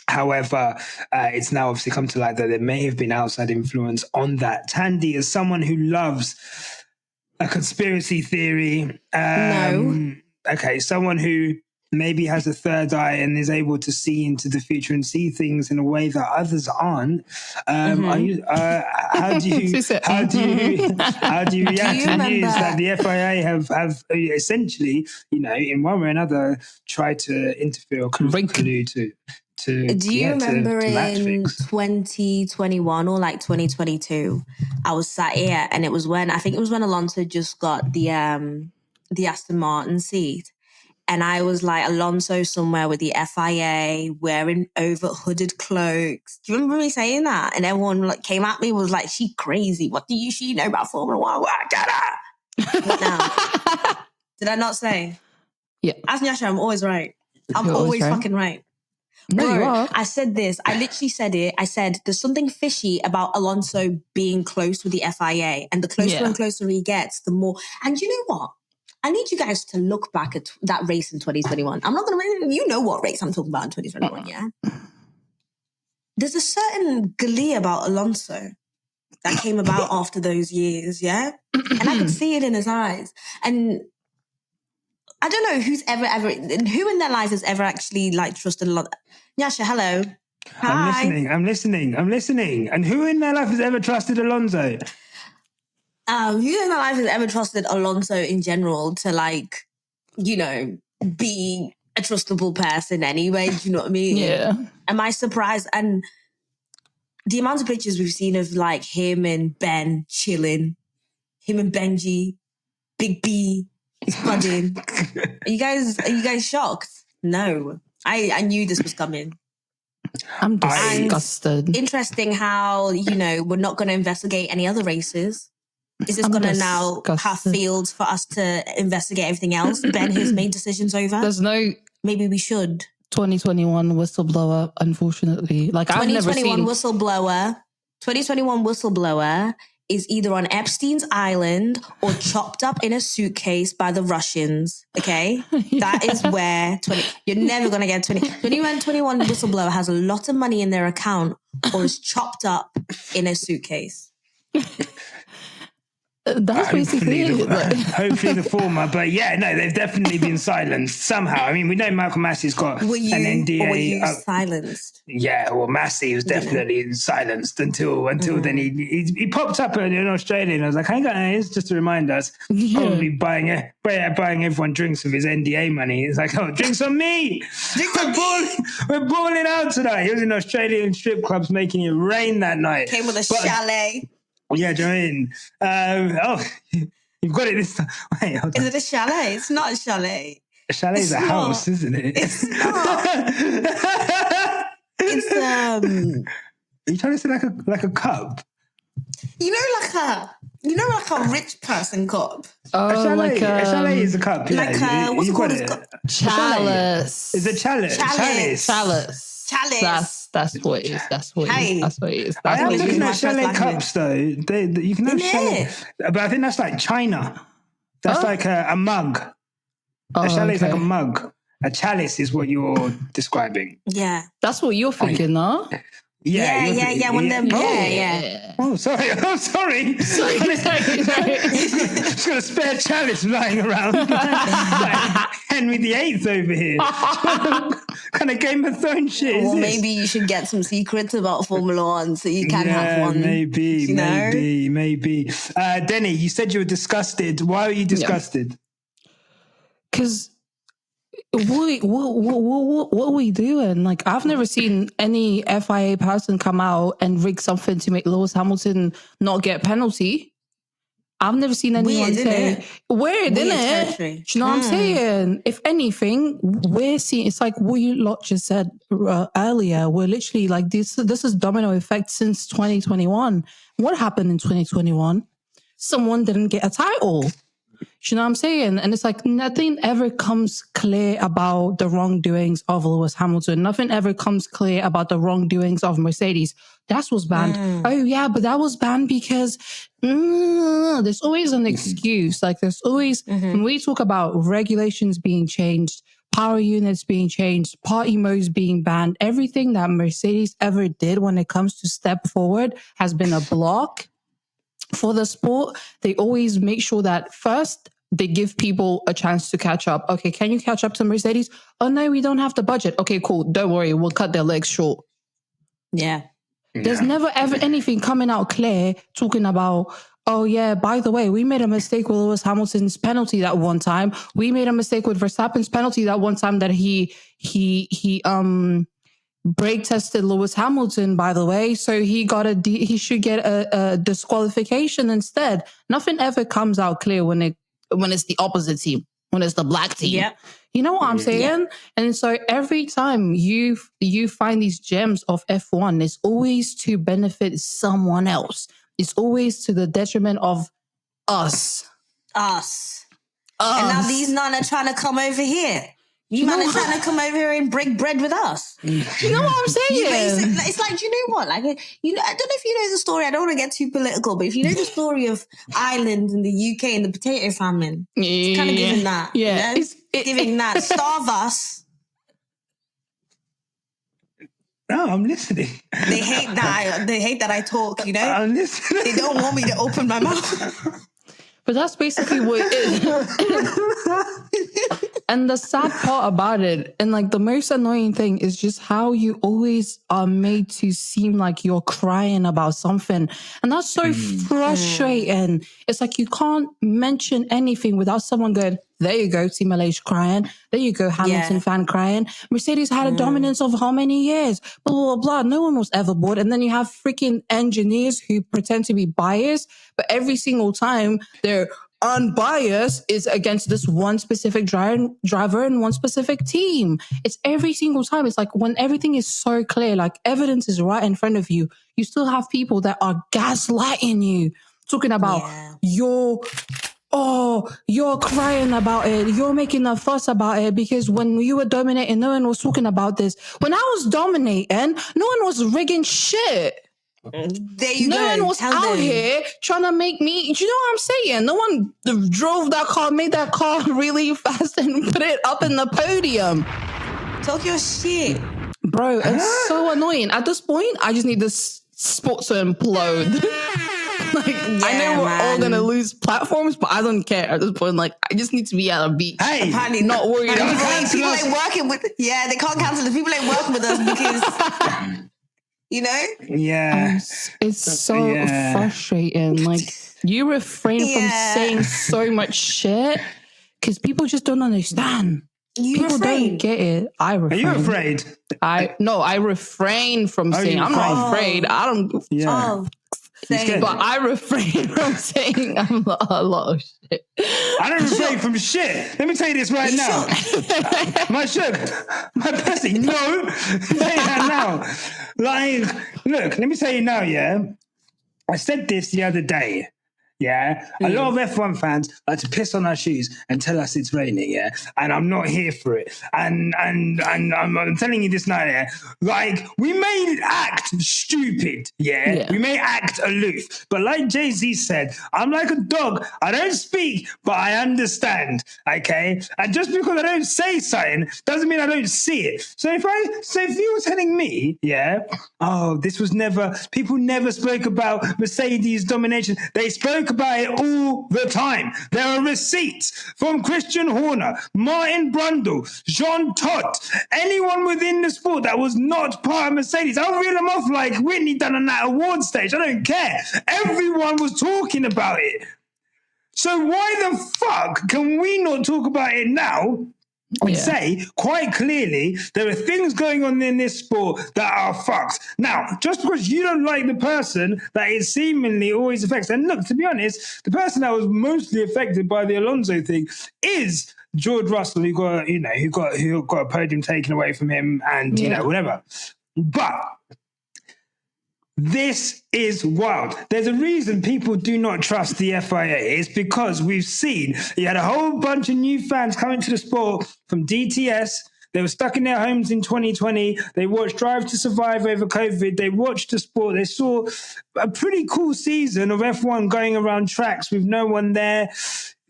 However, it's now obviously come to light that there may have been outside influence on that. Thandie is someone who loves a conspiracy theory. No. Okay, someone who maybe has a third eye and is able to see into the future and see things in a way that others aren't. How do you react to the news that the FIA have essentially, in one way or another, tried to interfere or collude to do you remember in fix. 2021 or like 2022, I was sat here and it was when Alonso just got the Aston Martin seat. And I was like, Alonso somewhere with the FIA wearing over hooded cloaks. Do you remember me saying that? And everyone came at me, was like, she crazy. What do she know about Formula One? Get her. What now? Did I not say? Yeah. As Nyasha, I'm always right. I'm You're always right. fucking right. No, you are. I said this. I literally said it. I said there's something fishy about Alonso being close with the FIA. And the closer and closer he gets, the more. And you know what? I need you guys to look back at that race in 2021. I'm not going to... You know what race I'm talking about in 2021, yeah? There's a certain glee about Alonso that came about after those years, yeah? And I could see it in his eyes. And I don't know who in their lives has ever actually trusted Alonso. Nyasha, hello. Hi. I'm listening. And who in their life has ever trusted Alonso? Who in their life has ever trusted Alonso in general to be a trustable person anyway? Do you know what I mean? Yeah. Am I surprised? And the amount of pictures we've seen of him and Ben chilling, him and Benji, Big B, spudding. Are you guys shocked? No. I knew this was coming. I'm disgusted. And interesting how, we're not going to investigate any other races. Is this going to now have fields for us to investigate everything else? Ben has made decisions over? There's no... Maybe we should. 2021 whistleblower, unfortunately. I've never seen... 2021 whistleblower is either on Epstein's Island or chopped up in a suitcase by the Russians, okay? That is where... You're never going to get 2021 whistleblower has a lot of money in their account or is chopped up in a suitcase. That's basically it. Hopefully the former, but they've definitely been silenced somehow. I mean, we know Malcolm Massey's got an NDA. Or were you silenced? Yeah, well, Massey was definitely silenced until then he popped up in Australia and I was like, hey guys, just to remind us, probably buying everyone drinks with his NDA money. It's like, oh, drinks on me! We're balling out tonight. He was in Australian strip clubs making it rain that night. Came with a chalet. Yeah, do you know what I mean? You've got it this time. Wait, hold on. Is it a chalet? It's not a chalet. A chalet is a house, isn't it? It's not. It's Are you trying to say like a cup? like a rich person cup. Oh, a chalet is a cup. Yeah. What's it called? Chalice. Is it chalice? Chalice. That's what it is. That's what it is. I am looking at chalet cups though. You can have chalet, but I think that's like China. That's like a mug. A chalet is like a mug. A chalice is what you're describing. Yeah, that's what you're thinking, huh? Yeah. One of them. Yeah. Oh, sorry. Just got a spare chalice lying around. Henry VIII over here. Kind of Game of Thrones shit is this? Maybe you should get some secrets about Formula One so you can have one. Maybe. Deni, you said you were disgusted. Why are you disgusted? Because what are we doing? I've never seen any FIA person come out and rig something to make Lewis Hamilton not get a penalty. I've never seen anyone say weird, isn't it? Do you know what I'm saying? If anything, we're seeing, it's like what you lot just said earlier. We're literally like this is domino effect since 2021. What happened in 2021? Someone didn't get a title. You know what I'm saying? And it's like nothing ever comes clear about the wrongdoings of Lewis Hamilton. Nothing ever comes clear about the wrongdoings of Mercedes. That was banned. Oh yeah, but that was banned because there's always an excuse. Like there's always, when we talk about regulations being changed, power units being changed, party modes being banned, everything that Mercedes ever did when it comes to step forward has been a block for the sport. They always make sure that first they give people a chance to catch up. Okay, can you catch up to Mercedes? Oh no, we don't have the budget. Okay, cool. Don't worry, we'll cut their legs short. Yeah. There's never ever anything coming out clear talking about, oh yeah, by the way, we made a mistake with Lewis Hamilton's penalty that one time. We made a mistake with Verstappen's penalty that one time that he brake tested Lewis Hamilton, by the way, so he should get a disqualification instead. Nothing ever comes out clear when it's the opposite team, when it's the black team. Yep. You know what I'm saying? Yep. And so every time you find these gems of F1, it's always to benefit someone else. It's always to the detriment of us. And now these none are trying to come over here. You man are trying to come over here and break bread with us. You know what I'm saying? It's like, do you know what? Like, I don't know if you know the story. I don't want to get too political, but if you know the story of Ireland and the UK and the potato famine, it's kind of giving that. Yeah, you know? Giving that. Starve us. No, I'm listening. They hate that I talk. You know, I'm listening. They don't want me to open my mouth. But that's basically what it is. And the sad part about it, and like the most annoying thing, is just how you always are made to seem like you're crying about something. And that's so frustrating. It's like you can't mention anything without someone going, there you go, Team LH crying. There you go, Hamilton fan crying. Mercedes had a dominance of how many years? Blah, blah, blah. No one was ever bored. And then you have freaking engineers who pretend to be biased, but every single time they're unbiased is against this one specific driver and one specific team. It's every single time. It's like when everything is so clear, like evidence is right in front of you, you still have people that are gaslighting you, talking about you're crying about it. You're making a fuss about it because when you were dominating, no one was talking about this. When I was dominating, no one was rigging shit. There you go. No one was out here trying to make me. Do you know what I'm saying? No one drove that car, made that car really fast and put it up in the podium. Talk your shit. Bro, it's so annoying. At this point, I just need this sport to implode. I know we're all going to lose platforms, but I don't care at this point. Like, I just need to be at a beach. Hey, not worried about people ain't working with. Yeah, they can't cancel it. People ain't working with us because... You know? Yeah. It's so frustrating. Like, you refrain from saying so much shit because people just don't understand. People don't get it. I refrain. Are you afraid? I refrain from saying. I'm not afraid. I don't. Yeah. But I refrain from saying a lot of shit. I don't refrain from shit. Let me tell you this right now. My sugar, my pussy, no. Say that now. Like, look, let me tell you now, yeah. I said this the other day. Yeah, a lot of F1 fans like to piss on our shoes and tell us it's raining, yeah, and I'm not here for it. And I'm telling you this now, yeah, like we may act stupid, we may act aloof, but like Jay-Z said, I'm like a dog. I don't speak, but I understand. Okay, and just because I don't say something doesn't mean I don't see it. So if you were telling me, people never spoke about Mercedes domination. They spoke about it all the time. There are receipts from Christian Horner, Martin Brundle, Jean Todt, anyone within the sport that was not part of Mercedes. I'll reel them off like Whitney done on that award stage. I don't care. Everyone was talking about it. So why the fuck can we not talk about it now? and say quite clearly there are things going on in this sport that are fucked. Now, just because you don't like the person that it seemingly always affects, and look, to be honest, the person that was mostly affected by the Alonso thing is George Russell, who got a podium taken away from him, and whatever. But this is wild. There's a reason people do not trust the FIA. It's because we've seen you had a whole bunch of new fans coming to the sport from DTS. They were stuck in their homes in 2020. They watched Drive to Survive over COVID. They watched the sport. They saw a pretty cool season of F1 going around tracks with no one there.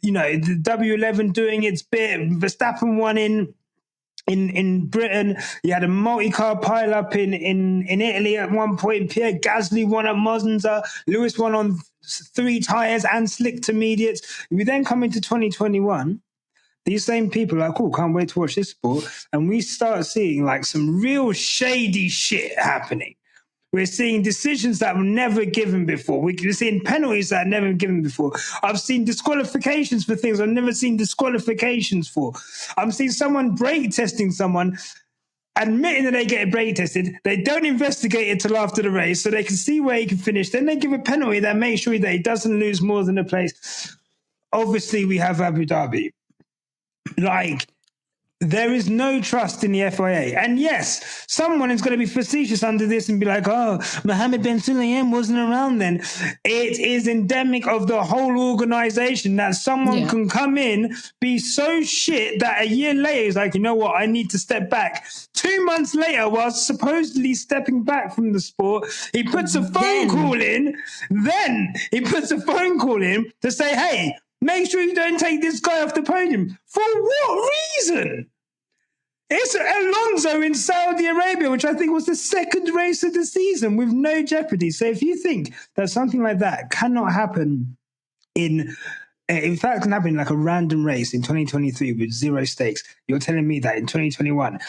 The W11 doing its bit. Verstappen won in Britain. You had a multi-car pile-up in Italy at one point. Pierre Gasly won at Monza. Lewis won on 3 tyres and slick to mediates. We then come into 2021. These same people are like, cool, can't wait to watch this sport. And we start seeing like some real shady shit happening. We're seeing decisions that were never given before. We're seeing penalties that are never been given before. I've seen disqualifications for things I've never seen disqualifications for. I'm seeing someone brake testing someone, admitting that they get brake tested. They don't investigate it till after the race so they can see where he can finish. Then they give a penalty that makes sure that he doesn't lose more than a place. Obviously, we have Abu Dhabi. There is no trust in the FIA. And yes, someone is going to be facetious under this and be like, oh, Mohammed Ben Sulayem wasn't around then. It is endemic of the whole organization that someone can come in, be so shit that a year later is like, you know what, I need to step back. 2 months later, while supposedly stepping back from the sport, he puts a phone call in. Then he puts a phone call in to say, hey, make sure you don't take this guy off the podium. For what reason? It's Alonso in Saudi Arabia, which I think was the second race of the season with no jeopardy. So if you think that something like that cannot happen in fact, can happen in like a random race in 2023 with 0 stakes, you're telling me that in 2021,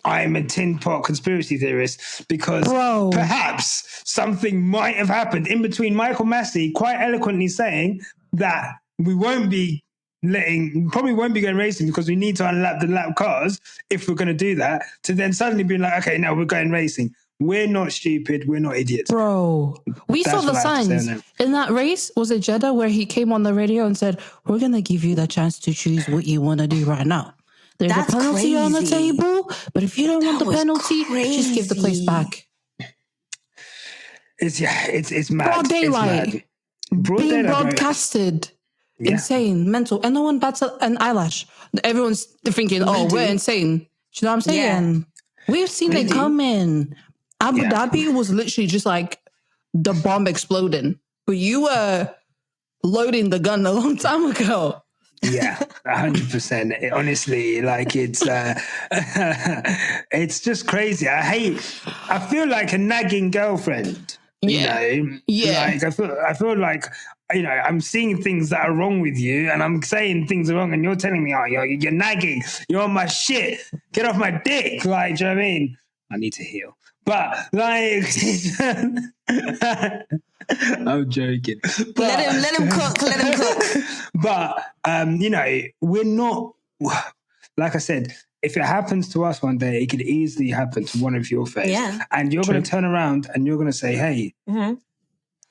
I'm a tin pot conspiracy theorist because perhaps something might have happened in between Michael Massey quite eloquently saying that we probably won't be going racing because we need to unlap the lap cars if we're going to do that, to then suddenly be like, okay, now we're going racing. We're not stupid. We're not idiots. Bro, we saw the signs in that race. Was it Jeddah where he came on the radio and said, we're going to give you the chance to choose what you want to do right now. There's a penalty on the table, but if you don't want the penalty, just give the place back. It's mad. Broad daylight. Being broadcasted. Yeah. Insane, mental, and no one bats an eyelash. Everyone's thinking, "Oh, we're insane." Do you know what I'm saying? Yeah. We've seen it coming. Abu Dhabi was literally just like the bomb exploding, but you were loading the gun a long time ago. Yeah, 100%. Honestly, like it's just crazy. I feel like a nagging girlfriend. Like I feel like, I'm seeing things that are wrong with you and I'm saying things are wrong and you're telling me, oh, you're nagging, you're on my shit, get off my dick. Like, do you know what I mean? I need to heal. But like, I'm joking. But, let him cook. But, we're not, like I said, if it happens to us one day, it could easily happen to one of your faves. Yeah. And you're going to turn around and you're going to say, hey,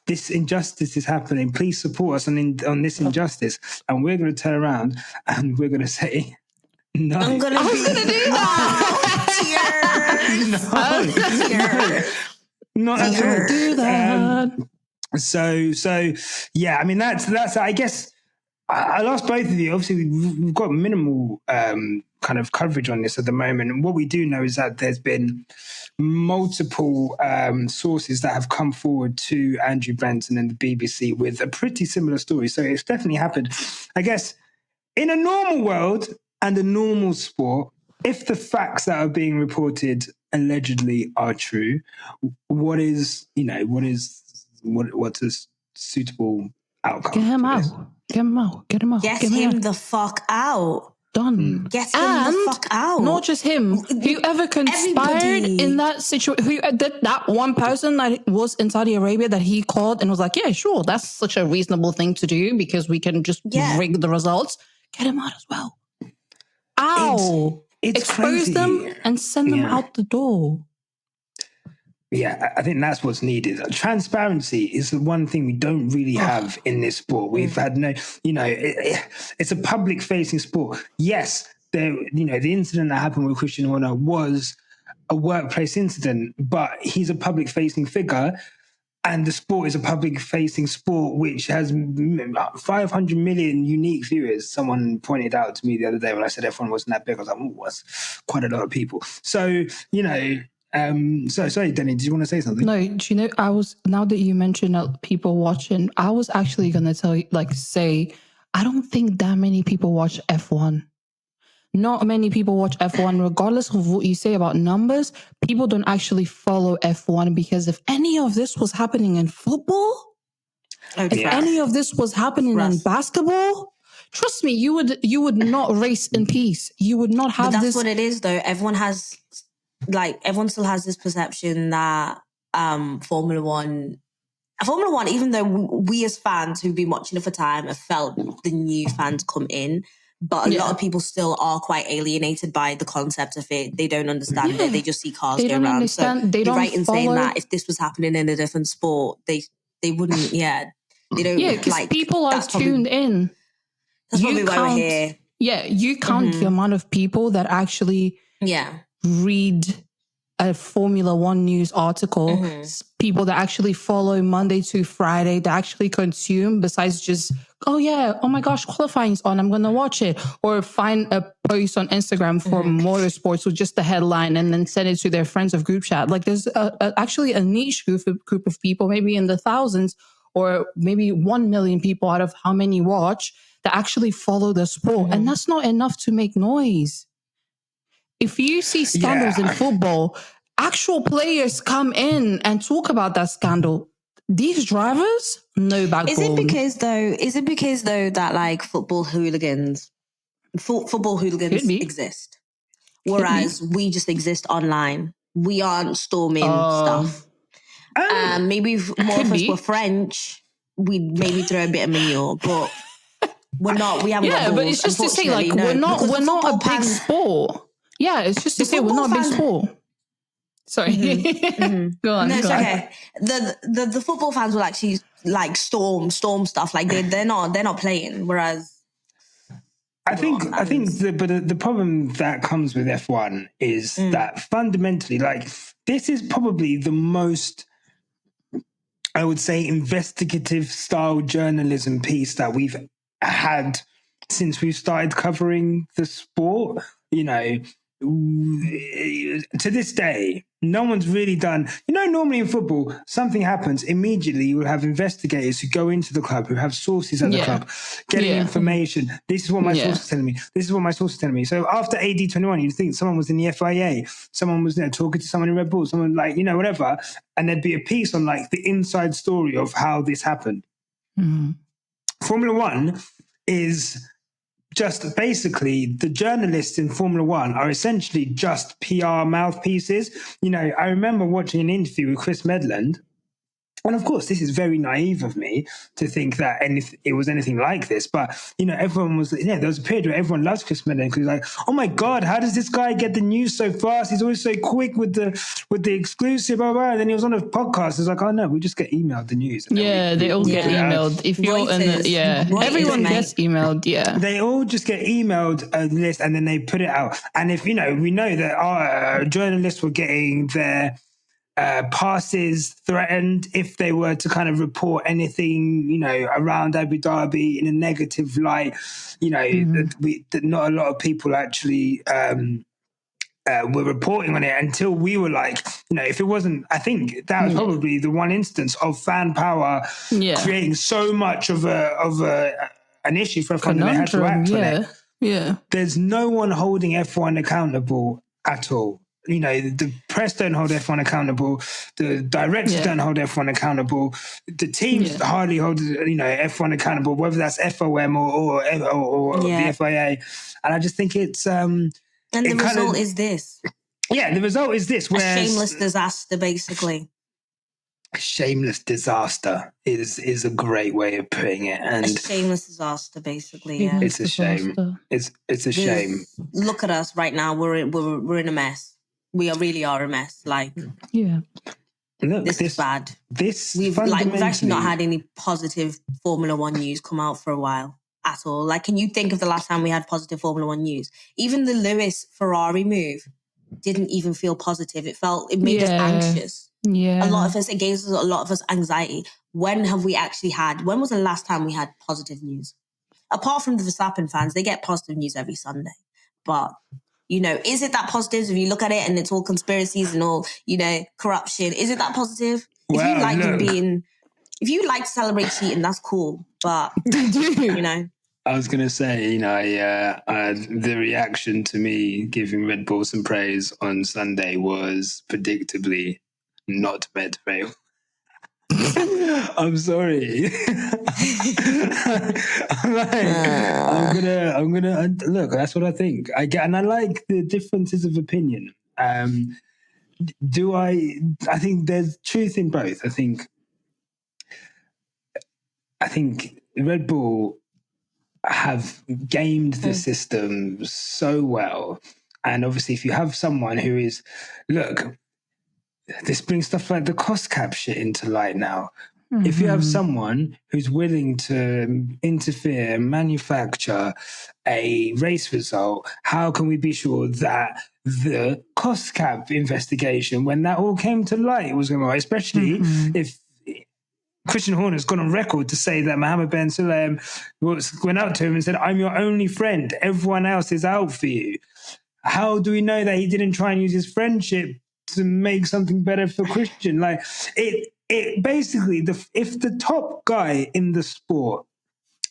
this injustice is happening. Please support us on this injustice. And we're going to turn around and we're going to say, no. I was going to do that. Not at all. Do that. So yeah, I mean, that's I guess I'll ask both of you. Obviously, we've got minimal kind of coverage on this at the moment. And what we do know is that there's been multiple sources that have come forward to Andrew Benson and the BBC with a pretty similar story. So it's definitely happened. I guess in a normal world and a normal sport, if the facts that are being reported allegedly are true, what's a suitable outcome? Get him out. Get him out. Get him out. Get him the fuck out. Done. Get him the fuck out. Not just him. Whoever conspired in that situation, that one person that was in Saudi Arabia that he called and was like, yeah, sure, that's such a reasonable thing to do because we can just rig the results. Get him out as well. Ow! It's Expose crazy. them and send them out the door. Yeah, I think that's what's needed. Transparency is the one thing we don't really have in this sport. We've had no, it's a public-facing sport. Yes, the incident that happened with Christian Horner was a workplace incident, but he's a public-facing figure, and the sport is a public-facing sport which has 500 million unique viewers. Someone pointed out to me the other day when I said F1 wasn't that big. I was like, oh, that's quite a lot of people. So, sorry, Deni, did you want to say something? No, do you know, now that you mentioned people watching, I was actually going to tell you, say, I don't think that many people watch F1. Not many people watch F1, regardless of what you say about numbers. People don't actually follow F1 because if any of this was happening in football, if any of this was happening in basketball, trust me, you would not race in peace. You would not have that's this. What it is, though. Everyone still has this perception that Formula One, even though we as fans who've been watching it for time have felt the new fans come in, but a lot of people still are quite alienated by the concept of it. They don't understand it. They just see cars go around. So you're right in saying that if this was happening in a different sport, they wouldn't. Yeah, they don't. Yeah, because people are tuned in. That's probably why we're here. Yeah, you count the amount of people that actually read a Formula One news article, people that actually follow Monday to Friday, that actually consume, besides just, oh my gosh, qualifying's on, I'm going to watch it. Or find a post on Instagram for motorsports with just the headline and then send it to their friends of group chat. Like there's actually a niche group of people, maybe in the thousands or maybe 1 million people out of how many watch, that actually follow the sport. And that's not enough to make noise. If you see scandals in football, actual players come in and talk about that scandal. These drivers, no backbone. Is it because though that like football hooligans exist, whereas we just exist online? We aren't storming stuff. Maybe if more of us were French, we'd maybe throw a bit of manure, but we're not. We haven't got balls. But it's just to say, like, we're not a big sport. Yeah, it's just to say we're not a big sport. Sorry. Go on. No, it's okay. The football fans will actually like storm stuff. Like they're not playing. Whereas I think the problem that comes with F1 is that fundamentally, like, this is probably the most, I would say, investigative style journalism piece that we've had since we've started covering the sport. To this day, no one's really done. Normally in football, something happens immediately. You will have investigators who go into the club, who have sources at the club, getting information. This is what my source is telling me. This is what my source is telling me. So after AD21, you'd think someone was in the FIA, someone was talking to someone in Red Bull, someone like, whatever, and there'd be a piece on like the inside story of how this happened. Formula One is just basically, the journalists in Formula One are essentially just PR mouthpieces. I remember watching an interview with Chris Medland, and of course, this is very naive of me to think that it was anything like this. But everyone was there was a period where everyone loves Chris Medland because like, oh my god, how does this guy get the news so fast? He's always so quick with the exclusive, blah, blah. And then he was on a podcast. It's like, oh no, we just get emailed the news. And they all get emailed. If you're Reuters, everyone gets emailed. Yeah, they all just get emailed a list and then they put it out. And if we know that our journalists were getting their passes threatened if they were to kind of report anything, around Abu Dhabi in a negative light, that not a lot of people actually were reporting on it until we were like, if it wasn't, I think that was probably the one instance of fan power creating so much of an issue for F1 that they had to act on it. Yeah. There's no one holding F1 accountable at all. The press don't hold F1 accountable. The directors don't hold F1 accountable. The teams hardly hold, F1 accountable, whether that's FOM or the FIA. And I just think it's... and the result is this. Yeah, the result is this. A shameless disaster, basically. shameless disaster is a great way of putting it. And a shameless disaster, basically. Yeah, it's a shame. It's a shame. Look at us right now. We're in a mess. We really are a mess. Like, yeah. Look, this is bad. We've actually not had any positive Formula One news come out for a while at all. Like, can you think of the last time we had positive Formula One news? Even the Lewis Ferrari move didn't even feel positive. It made us anxious. Yeah. It gave us a lot of us anxiety. When was the last time we had positive news? Apart from the Verstappen fans, they get positive news every Sunday. But, is it that positive if you look at it and it's all conspiracies and all, corruption? Is it that positive? If you like to celebrate cheating, that's cool. But, I was going to say, the reaction to me giving Red Bull some praise on Sunday was predictably not meant to fail. I'm sorry. I'm gonna look. That's what I think. I like the differences of opinion. I think there's truth in both. I think Red Bull have gamed the system so well, and obviously, if you have someone who is, this brings stuff like the cost cap shit into light now. Mm-hmm. If you have someone who's willing to interfere and manufacture a race result, how can we be sure that the cost cap investigation, when that all came to light, was going to, especially if Christian Horner's gone on record to say that Mohammed Ben Sulayem went out to him and said, "I'm your only friend. Everyone else is out for you." How do we know that he didn't try and use his friendship to make something better for Christian? Like, it basically, if the top guy in the sport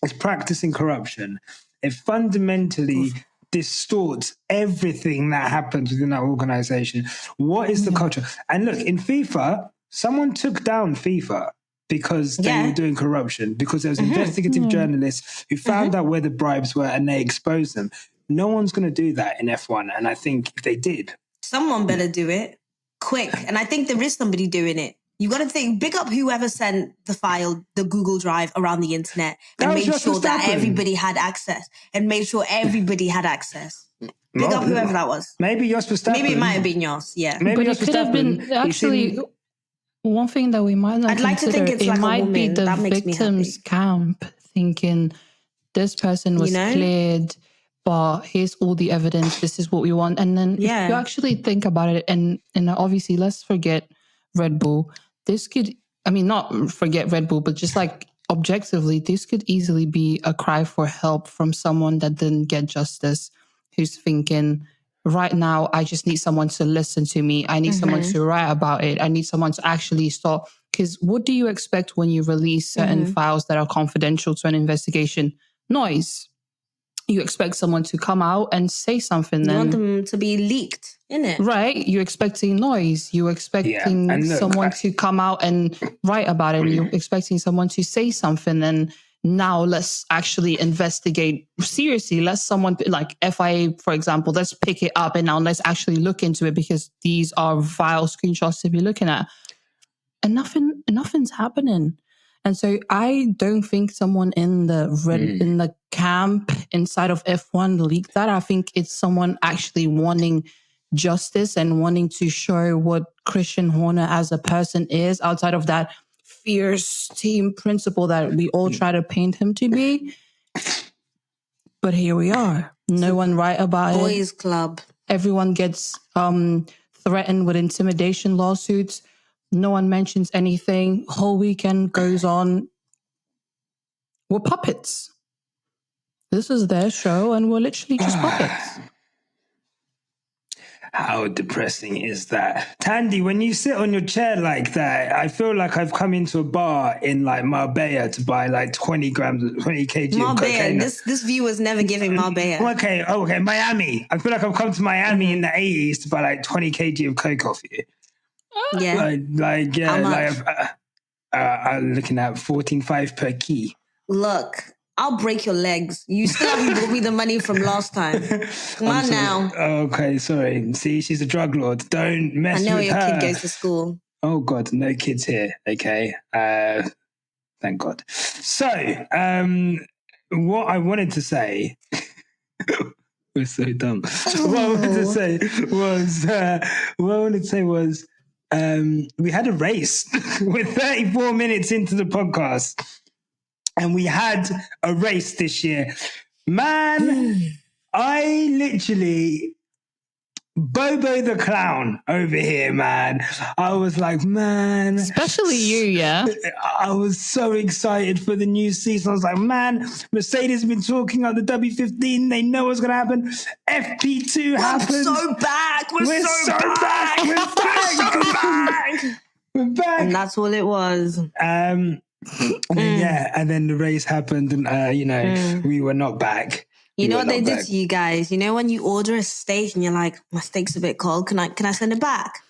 is practicing corruption, it fundamentally distorts everything that happens within that organization. What is the culture? And look, in FIFA, someone took down FIFA because they were doing corruption, because there was investigative journalists who found out where the bribes were and they exposed them. No one's going to do that in F1, and I think if they did, someone better do it quick. And I think there is somebody doing it. You got to think, big up whoever sent the file, the Google Drive around the internet and made sure that everybody had access. Big up whoever that was. Maybe Jos Verstappen. Maybe it might have been Jos, yeah. Maybe it could have been actually one thing that we might not like to think it's like might a woman. be the that makes victim's camp thinking this person was cleared, but here's all the evidence, this is what we want. And then if you actually think about it, and obviously let's forget Red Bull. This could, not forget Red Bull, but just like objectively, this could easily be a cry for help from someone that didn't get justice, who's thinking, right now, I just need someone to listen to me. I need someone to write about it. I need someone to actually stop. Because what do you expect when you release certain files that are confidential to an investigation? Noise. You expect someone to come out and say something. You want them to be leaked, innit? Right. You're expecting noise. You're expecting someone to come out and write about it. And you're expecting someone to say something. And now let's actually investigate seriously. Let's someone like FIA, for example, let's pick it up and now let's actually look into it, because these are vile screenshots to be looking at. And nothing's happening. And so I don't think someone in the camp inside of F1 leaked that. I think it's someone actually wanting justice and wanting to show what Christian Horner as a person is outside of that fierce team principle that we all try to paint him to be. But here we are. No one write about it. Boys club. Everyone gets threatened with intimidation lawsuits. No one mentions anything. Whole weekend goes on. We're puppets. This is their show and we're literally just puppets. How depressing is that? Thandie, when you sit on your chair like that, I feel like I've come into a bar in like Marbella to buy like 20 kg of cocaine. This view was never giving Marbella. Okay, Miami. I feel like I've come to Miami in the 80s to buy like 20 kg of coke off you. Yeah. I'm looking at 14.5 per key. Look, I'll break your legs. You still haven't brought me the money from last time. Come on now. Okay, sorry. See, she's a drug lord. Don't mess with her. I know your kid goes to school. Oh God, no kids here. Okay. Thank God. So, what I wanted to say, we're so dumb. What I wanted to say was, we had a race. We're 34 minutes into the podcast, and we had a race this year. Man, I literally Bobo the clown over here, man. I was like, man. Especially you, yeah. I was so excited for the new season. I was like, man, Mercedes has been talking about the W15. They know what's going to happen. FP2 happened. We're so back. We're so back. We're back. We're back. And that's all it was. And then the race happened, and we were not back. You know what they did to you guys? You know when you order a steak and you're like, my steak's a bit cold. Can I send it back?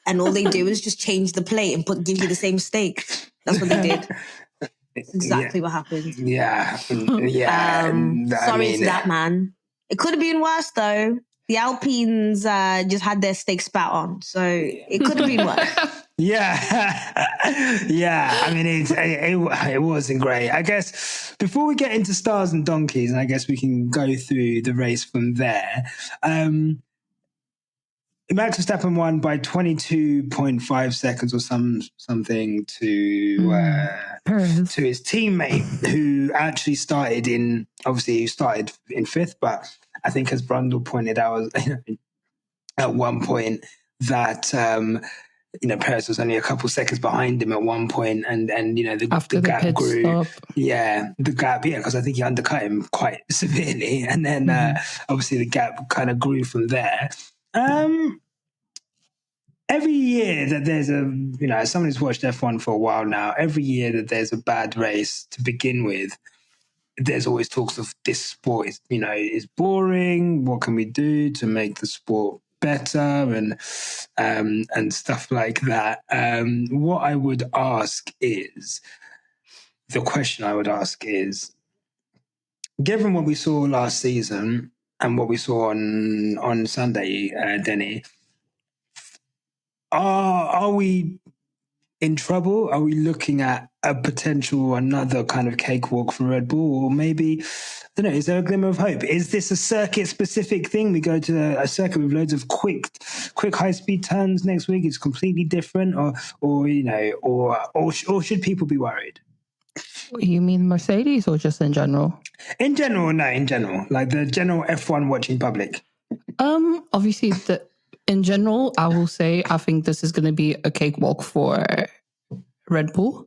And all they do is just change the plate and give you the same steak. That's what they did. That's exactly what happened. Yeah. Sorry to that, man. It could have been worse though. The Alpines just had their steak spat on, so it could have been worse. Yeah. I mean, it wasn't great. I guess before we get into stars and donkeys, and I guess we can go through the race from there. Max Verstappen won by 22.5 seconds or something to his teammate, who actually started in fifth, but I think, as Brundle pointed out at one point, that Perez was only a couple seconds behind him at one point, and the gap grew. Stop. Yeah, the gap, because I think he undercut him quite severely, and then obviously the gap kind of grew from there. Every year that there's as someone who's watched F1 for a while now, every year that there's a bad race to begin with, there's always talks of this sport is boring. What can we do to make the sport better and stuff like that? The question I would ask is, given what we saw last season and what we saw on Sunday, Deni, are we in trouble? Are we looking at another kind of cakewalk for Red Bull? Or maybe, I don't know, is there a glimmer of hope? Is this a circuit-specific thing? We go to a circuit with loads of quick high-speed turns next week. It's completely different, or should people be worried? You mean Mercedes or just in general? In general, like the general F1 watching public. Obviously, in general, I will say I think this is going to be a cakewalk for Red Bull.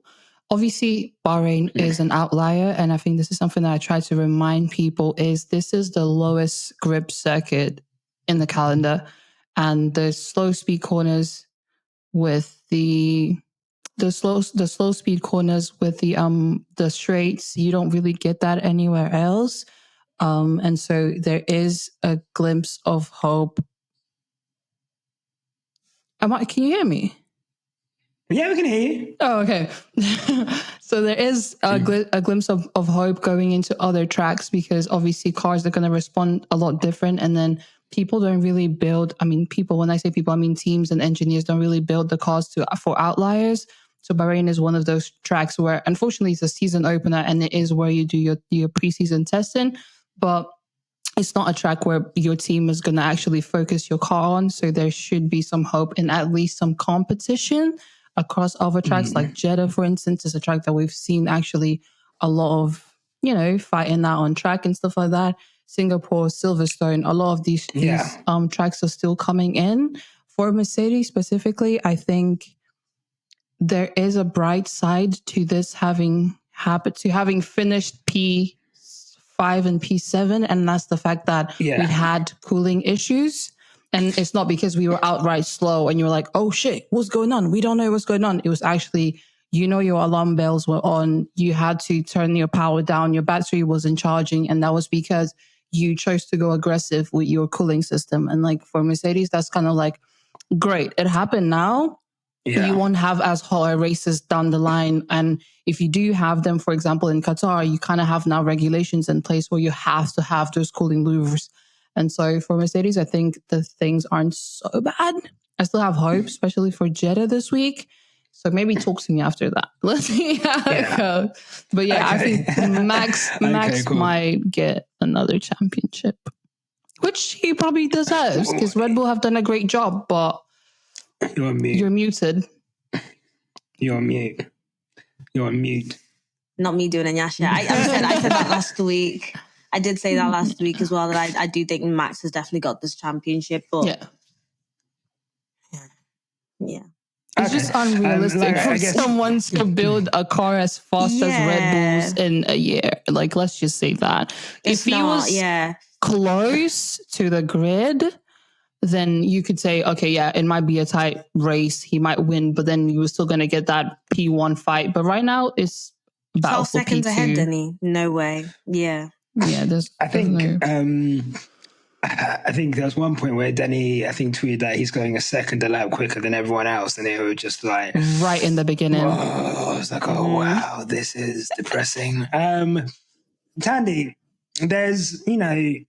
Obviously, Bahrain is an outlier, and I think this is something that I try to remind people is this is the lowest grip circuit in the calendar, and the slow speed corners with the slow speed corners with the straights, you don't really get that anywhere else, and so there is a glimpse of hope. Can you hear me? Yeah, we can hear you. Oh, okay. So there is a glimpse of hope going into other tracks, because obviously cars are going to respond a lot different. And then people don't really build, when I say people, I mean teams and engineers don't really build the cars for outliers. So Bahrain is one of those tracks where, unfortunately, it's a season opener and it is where you do your preseason testing. But it's not a track where your team is going to actually focus your car on. So there should be some hope in at least some competition across other tracks. Like Jeddah, for instance, is a track that we've seen actually a lot of, fighting out on track and stuff like that. Singapore, Silverstone, a lot of these tracks are still coming in. For Mercedes specifically, I think there is a bright side to this having finished P5 and P7, and that's the fact that we had cooling issues. And it's not because we were outright slow and you were like, oh shit, what's going on? We don't know what's going on. It was actually, your alarm bells were on. You had to turn your power down. Your battery wasn't charging. And that was because you chose to go aggressive with your cooling system. And like for Mercedes, that's kind of like, great. It happened now. Yeah. You won't have as hot races down the line. And if you do have them, for example, in Qatar, you kind of have now regulations in place where you have to have those cooling louvers. And so for Mercedes, I think the things aren't so bad. I still have hope, especially for Jeddah this week. So maybe talk to me after that. Let's see how it goes. But yeah, okay. I think Max cool. might get another championship, which he probably deserves because Red Bull have done a great job. But you're muted. You're on mute. Not me doing a Nyasha. I said that last week. I did say that last week as well. That I do think Max has definitely got this championship. But yeah. It's just unrealistic for someone to build a car as fast as Red Bull's in a year. Like, let's just say that. If he was close to the grid, then you could say, okay, yeah, it might be a tight race. He might win, but then you were still going to get that P1 fight. But right now, it's about 12 seconds P2. ahead, Deni. No way. Yeah. Yeah, I think there was one point where Deni, I think, tweeted that he's going a second a lap quicker than everyone else, and they were just like... Right in the beginning. Whoa. I was like, oh, wow, this is depressing. Thandie, there's, a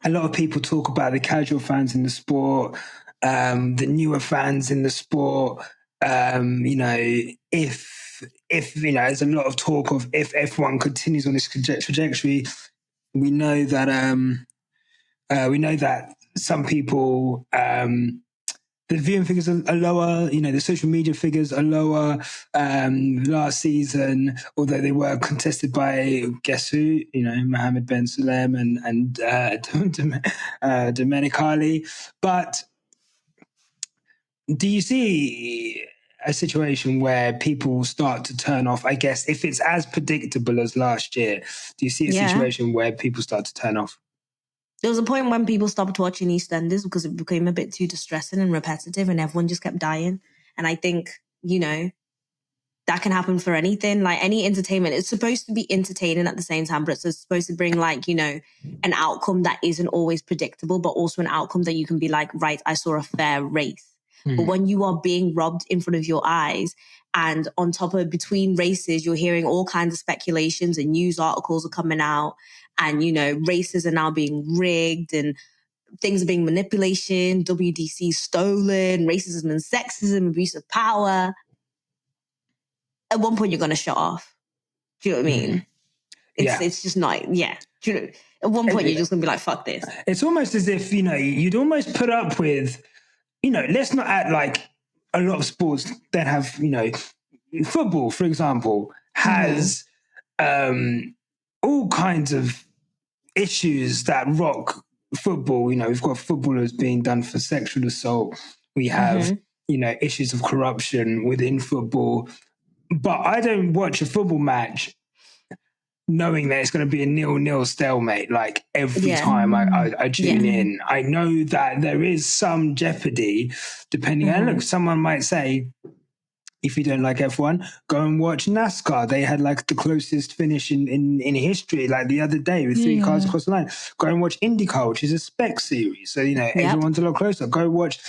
lot of people talk about the casual fans in the sport, the newer fans in the sport, if there's a lot of talk of if F1 continues on this trajectory, we know that some people, the viewing figures are lower, the social media figures are lower last season, although they were contested by, guess who? Mohammed Ben Sulayem and Domenicali. But do you see a situation where people start to turn off? I guess if it's as predictable as last year, do you see a situation where people start to turn off? There was a point when people stopped watching EastEnders because it became a bit too distressing and repetitive and everyone just kept dying. And I think, that can happen for anything. Like any entertainment, it's supposed to be entertaining at the same time, but it's supposed to bring an outcome that isn't always predictable, but also an outcome that you can be like, right, I saw a fair race. But when you are being robbed in front of your eyes and on top of between races, you're hearing all kinds of speculations and news articles are coming out and, races are now being rigged and things are being manipulation, WDC stolen, racism and sexism, abuse of power. At one point, you're going to shut off. Do you know what I mean? It's just not, Do you know? At one point, you're just going to be like, fuck this. It's almost as if, you'd almost put up with, let's not act like a lot of sports that have, football, for example, has all kinds of issues that rock football. We've got footballers being done for sexual assault. We have, issues of corruption within football. But I don't watch a football match knowing that it's going to be a 0-0 stalemate, like every time I tune in. I know that there is some jeopardy, depending on, look, someone might say, if you don't like F1, go and watch NASCAR. They had like the closest finish in history, like the other day with 3 cars across the line. Go and watch IndyCar, which is a spec series. So, everyone's a lot closer. Go watch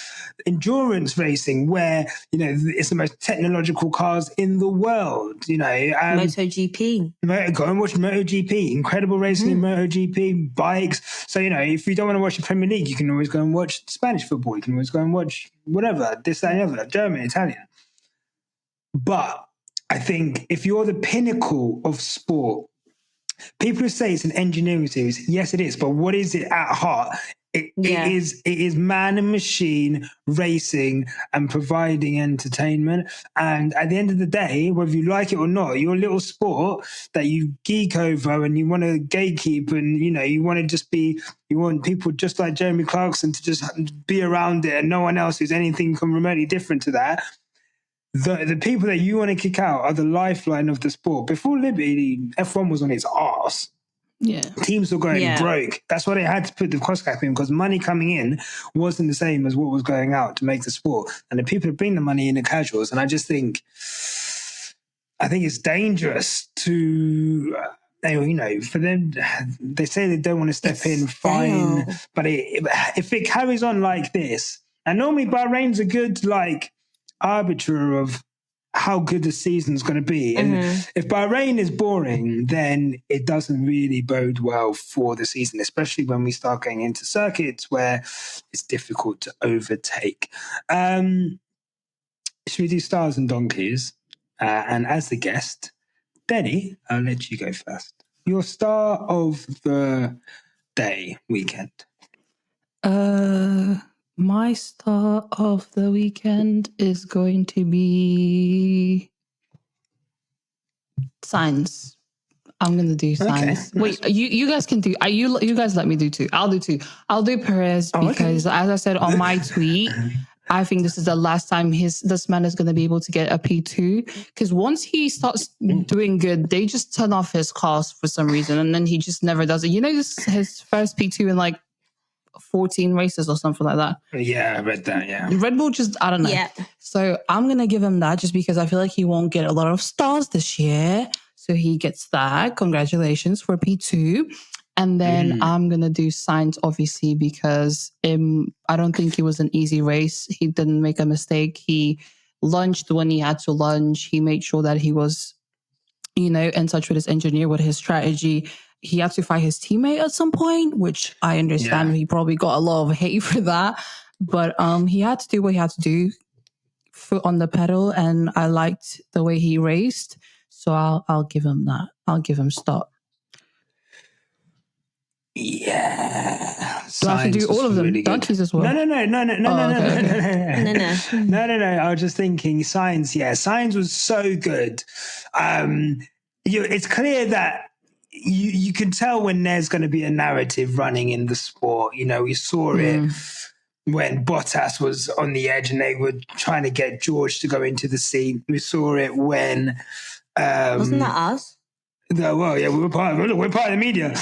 endurance racing, where, it's the most technological cars in the world, MotoGP. Go and watch MotoGP. Incredible racing in MotoGP, bikes. So, if you don't want to watch the Premier League, you can always go and watch Spanish football. You can always go and watch whatever, this, that, and the other, German, Italian. But I think if you're the pinnacle of sport, people who say it's an engineering series, yes, it is. But what is it at heart? It is man and machine racing and providing entertainment. And at the end of the day, whether you like it or not, your little sport that you geek over and you want to gatekeep and, you want to just be, you want people just like Jeremy Clarkson to just be around it and no one else who's anything remotely different to that. The people that you want to kick out are the lifeline of the sport. Before Liberty, F1 was on its arse. Yeah. Teams were going broke. That's why they had to put the cost cap in, because money coming in wasn't the same as what was going out to make the sport. And the people that bring the money in are casuals. And I think it's dangerous to, for them, they say they don't want to step in, fine. But if it carries on like this, and normally Bahrain's a good, arbiter of how good the season's going to be. And if Bahrain is boring, then it doesn't really bode well for the season, especially when we start going into circuits where it's difficult to overtake. Should we do stars and donkeys? And as the guest, Deni, I'll let you go first. Your star of the day, weekend. My star of the weekend is going to be Signs. I'm gonna do Signs. Okay. Wait, you guys can do. You guys let me do two. I'll do two. I'll do Perez because, as I said on my tweet, I think this is the last time this man is going to be able to get a P2, because once he starts doing good, they just turn off his cars for some reason, and then he just never does it. This is his first P2 in like 14 races or something like that. Yeah, I read that, yeah. Red Bull just, I don't know. Yeah. So I'm going to give him that just because I feel like he won't get a lot of stars this year. So he gets that. Congratulations for P2. And then I'm going to do Sainz, obviously, because I don't think it was an easy race. He didn't make a mistake. He lunged when he had to lunge. He made sure that he was, in touch with his engineer, with his strategy. He had to fight his teammate at some point, which I understand. Yeah. He probably got a lot of hate for that. But he had to do what he had to do, foot on the pedal, and I liked the way he raced. So I'll give him that. I'll give him start. Yeah. Do I have to do all of them? Really donkeys as well? No. No. I was just thinking Sainz. Yeah, Sainz was so good. It's clear that you can tell when there's going to be a narrative running in the sport. We saw it when Bottas was on the edge and they were trying to get George to go into the seat. We saw it when wasn't that us? Well, yeah, we're part of the media.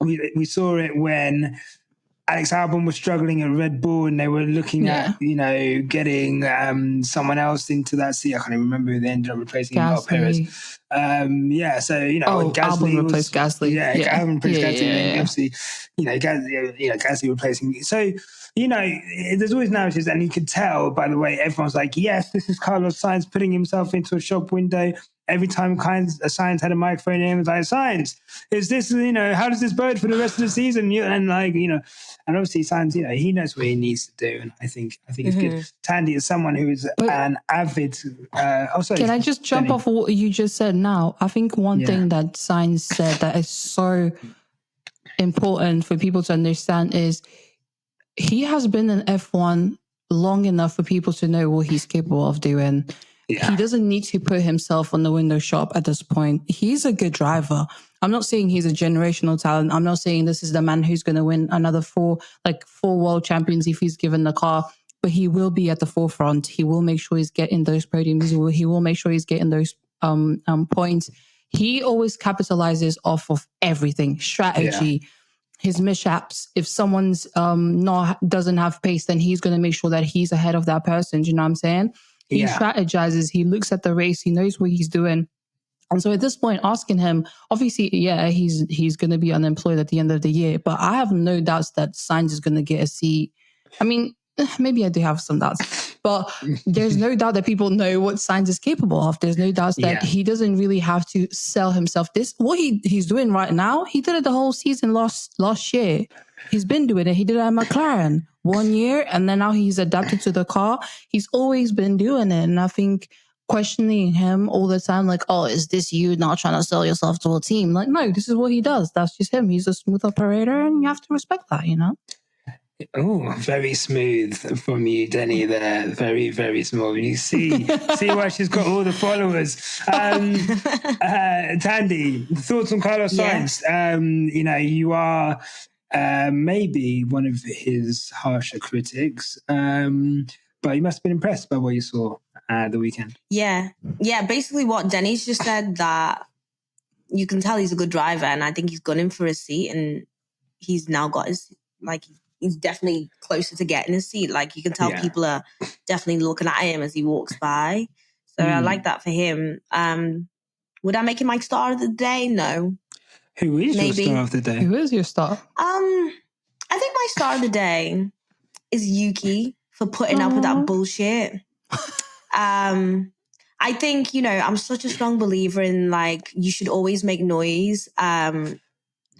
We saw it when Alex Albon was struggling at Red Bull and they were looking at, getting someone else into that seat. I can't even remember who they ended up replacing. Perez. When Gasly Albon replaced Gasly. Albon replaced Gasly. And obviously, Gasly replacing. So, there's always narratives, and you could tell by the way everyone's like, yes, this is Carlos Sainz putting himself into a shop window. Every time Sainz had a microphone in, it was like, Sainz, is this, how does this bode for the rest of the season? And obviously Sainz, he knows what he needs to do, and I think it's good. Thandie is someone who is an avid. Can I just jump off what you just said now? I think one thing that Sainz said that is so important for people to understand is he has been in F1 long enough for people to know what he's capable of doing. Yeah. He doesn't need to put himself on the window shop at this point. He's a good driver. I'm not saying he's a generational talent. I'm not saying this is the man who's going to win another four world champions if he's given the car, but he will be at the forefront. He will make sure he's getting those podiums. He will make sure he's getting those points. He always capitalizes off of everything, strategy, his mishaps. If someone's doesn't have pace, then he's going to make sure that he's ahead of that person. Do you know what I'm saying? He strategizes. He looks at the race. He knows what he's doing. And so at this point, asking him, obviously, he's going to be unemployed at the end of the year. But I have no doubts that Sainz is going to get a seat. I mean, maybe I do have some doubts. But there's no doubt that people know what Sainz is capable of. There's no doubt that he doesn't really have to sell himself. What he's doing right now, he did it the whole season last year. He's been doing it. He did it at McLaren 1 year, and then now he's adapted to the car. He's always been doing it. And I think questioning him all the time, like, oh, is this you not trying to sell yourself to a team? Like, no, this is what he does. That's just him. He's a smooth operator, and you have to respect that, Oh, very smooth from you, Deni, there. Very, very small. You see why she's got all the followers. Thandie, thoughts on Carlos Sainz? You are maybe one of his harsher critics, but you must have been impressed by what you saw the weekend. Yeah, basically what Deni's just said, that you can tell he's a good driver, and I think he's gunning for his seat, and he's now got his, he's definitely closer to getting his seat. You can tell people are definitely looking at him as he walks by. So I like that for him. Would I make him my star of the day? No. Who is your star of the day? Who is your star? I think my star of the day is Yuki for putting up with that bullshit. I think, I'm such a strong believer in like, you should always make noise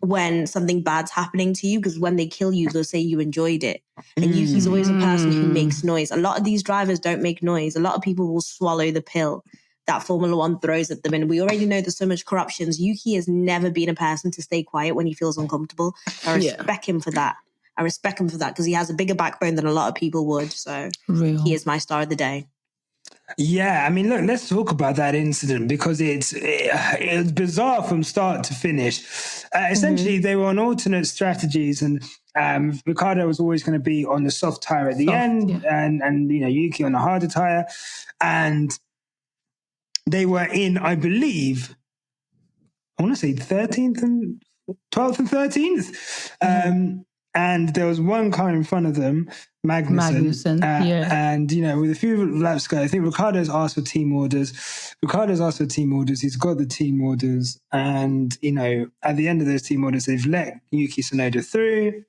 when something bad's happening to you, because when they kill you, they'll say you enjoyed it. And Yuki's always a person who makes noise. A lot of these drivers don't make noise. A lot of people will swallow the pill that Formula One throws at them. And we already know there's so much corruption. Yuki has never been a person to stay quiet when he feels uncomfortable. I respect him for that. I respect him for that because he has a bigger backbone than a lot of people would. So he is my star of the day. Yeah, I mean, look, let's talk about that incident because it's bizarre from start to finish. Essentially, they were on alternate strategies, and Ricciardo was always going to be on the soft tire at the end, and Yuki on the harder tire, and they were in, I believe, I want to say 13th and 12th and 13th. And there was one car in front of them, Magnussen. And, with a few laps to go, I think Ricciardo's asked for team orders. He's got the team orders. And, at the end of those team orders, they've let Yuki Tsunoda through.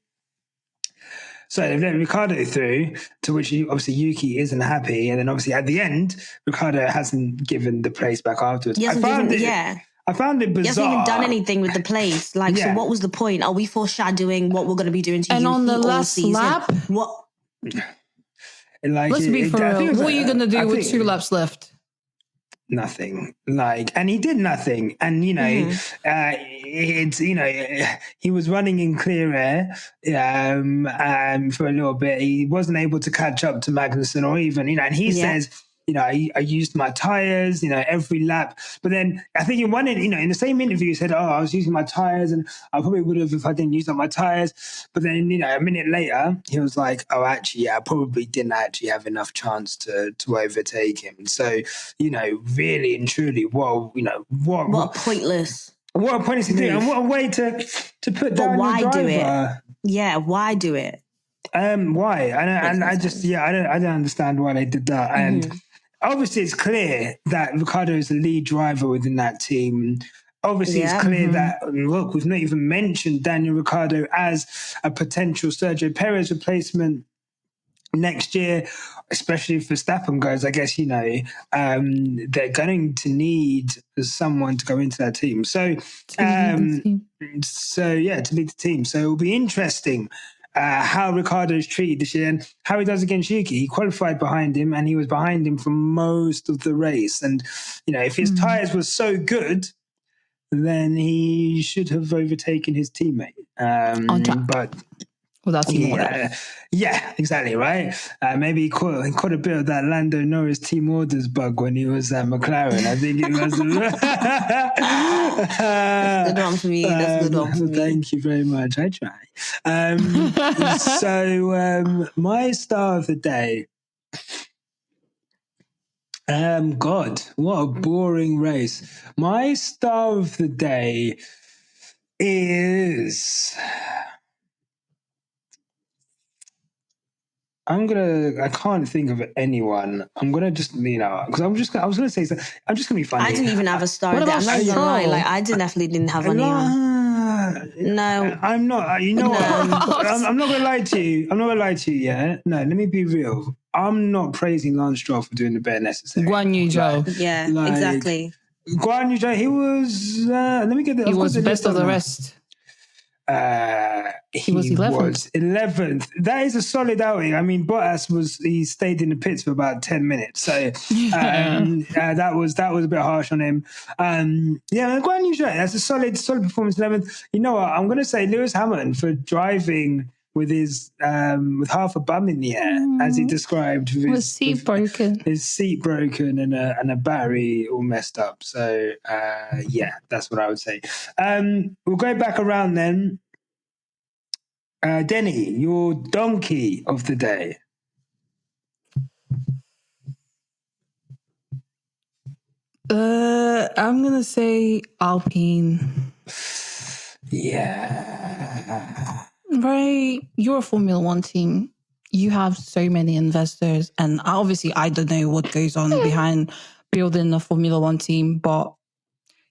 So they've let Ricciardo through, to which obviously Yuki isn't happy. And then obviously at the end, Ricciardo hasn't given the place back afterwards. I found it bizarre. He hasn't even done anything with the place. So what was the point? Are we foreshadowing what we're going to be doing to and Yuki on the last lap? What? Let's be for real. What are you going to do with 2 laps left? Nothing. And he did nothing. And, he was running in clear air for a little bit. He wasn't able to catch up to Magnussen or even, and he says, I used my tires, every lap. But then I think in the same interview, he said, I was using my tires and I probably would have if I didn't use up my tires. But then, a minute later, he was like, actually, I probably didn't actually have enough chance to overtake him. So, really and truly, what pointless. What a pointless thing. And what a way to put down your driver. Do it? Yeah, why do it? Why? I don't understand why they did that. And obviously, it's clear that Ricciardo is the lead driver within that team. Obviously, it's clear that, look, we've not even mentioned Daniel Ricciardo as a potential Sergio Perez replacement next year, especially if Verstappen goes. I guess, they're going to need someone to go into that team. So, to lead the team. So it'll be interesting how Ricciardo is treated this year and how he does against Yuki. He qualified behind him and he was behind him for most of the race. And, if his tyres were so good, then he should have overtaken his teammate. But that's yeah, exactly, right? Maybe he caught a bit of that Lando Norris team orders bug when he was at McLaren. I think it was. That's a good one for me. Thank you very much. I try. So my star of the day. God, what a boring race. My star of the day is. I can't think of anyone. I'm gonna just, because I was gonna say, I'm just gonna be funny. I didn't even have a star. I'm not gonna lie. I definitely didn't have anyone. No, I'm not. You know what? I'm not gonna lie to you. Yeah. No, let me be real. I'm not praising Lance Stroll for doing the bare necessary. Guan Yu Zhou. Exactly. Guan Yu Zhou. He was. Let me get the. He was the best of the rest. He was 11th. That is a solid outing. I mean, Bottas he stayed in the pits for about 10 minutes. So that was a bit harsh on him. Guan Yu Zhou, that's a solid performance. 11th. You know what? I'm going to say Lewis Hamilton for driving with his with half a bum in the air, as he described. His seat broken. His seat broken and a battery all messed up. So that's what I would say. We'll go back around then. Deni, your donkey of the day. I'm gonna say Alpine. Yeah. Right, you're a Formula One team. You have so many investors, and obviously I don't know what goes on behind building a Formula One team, but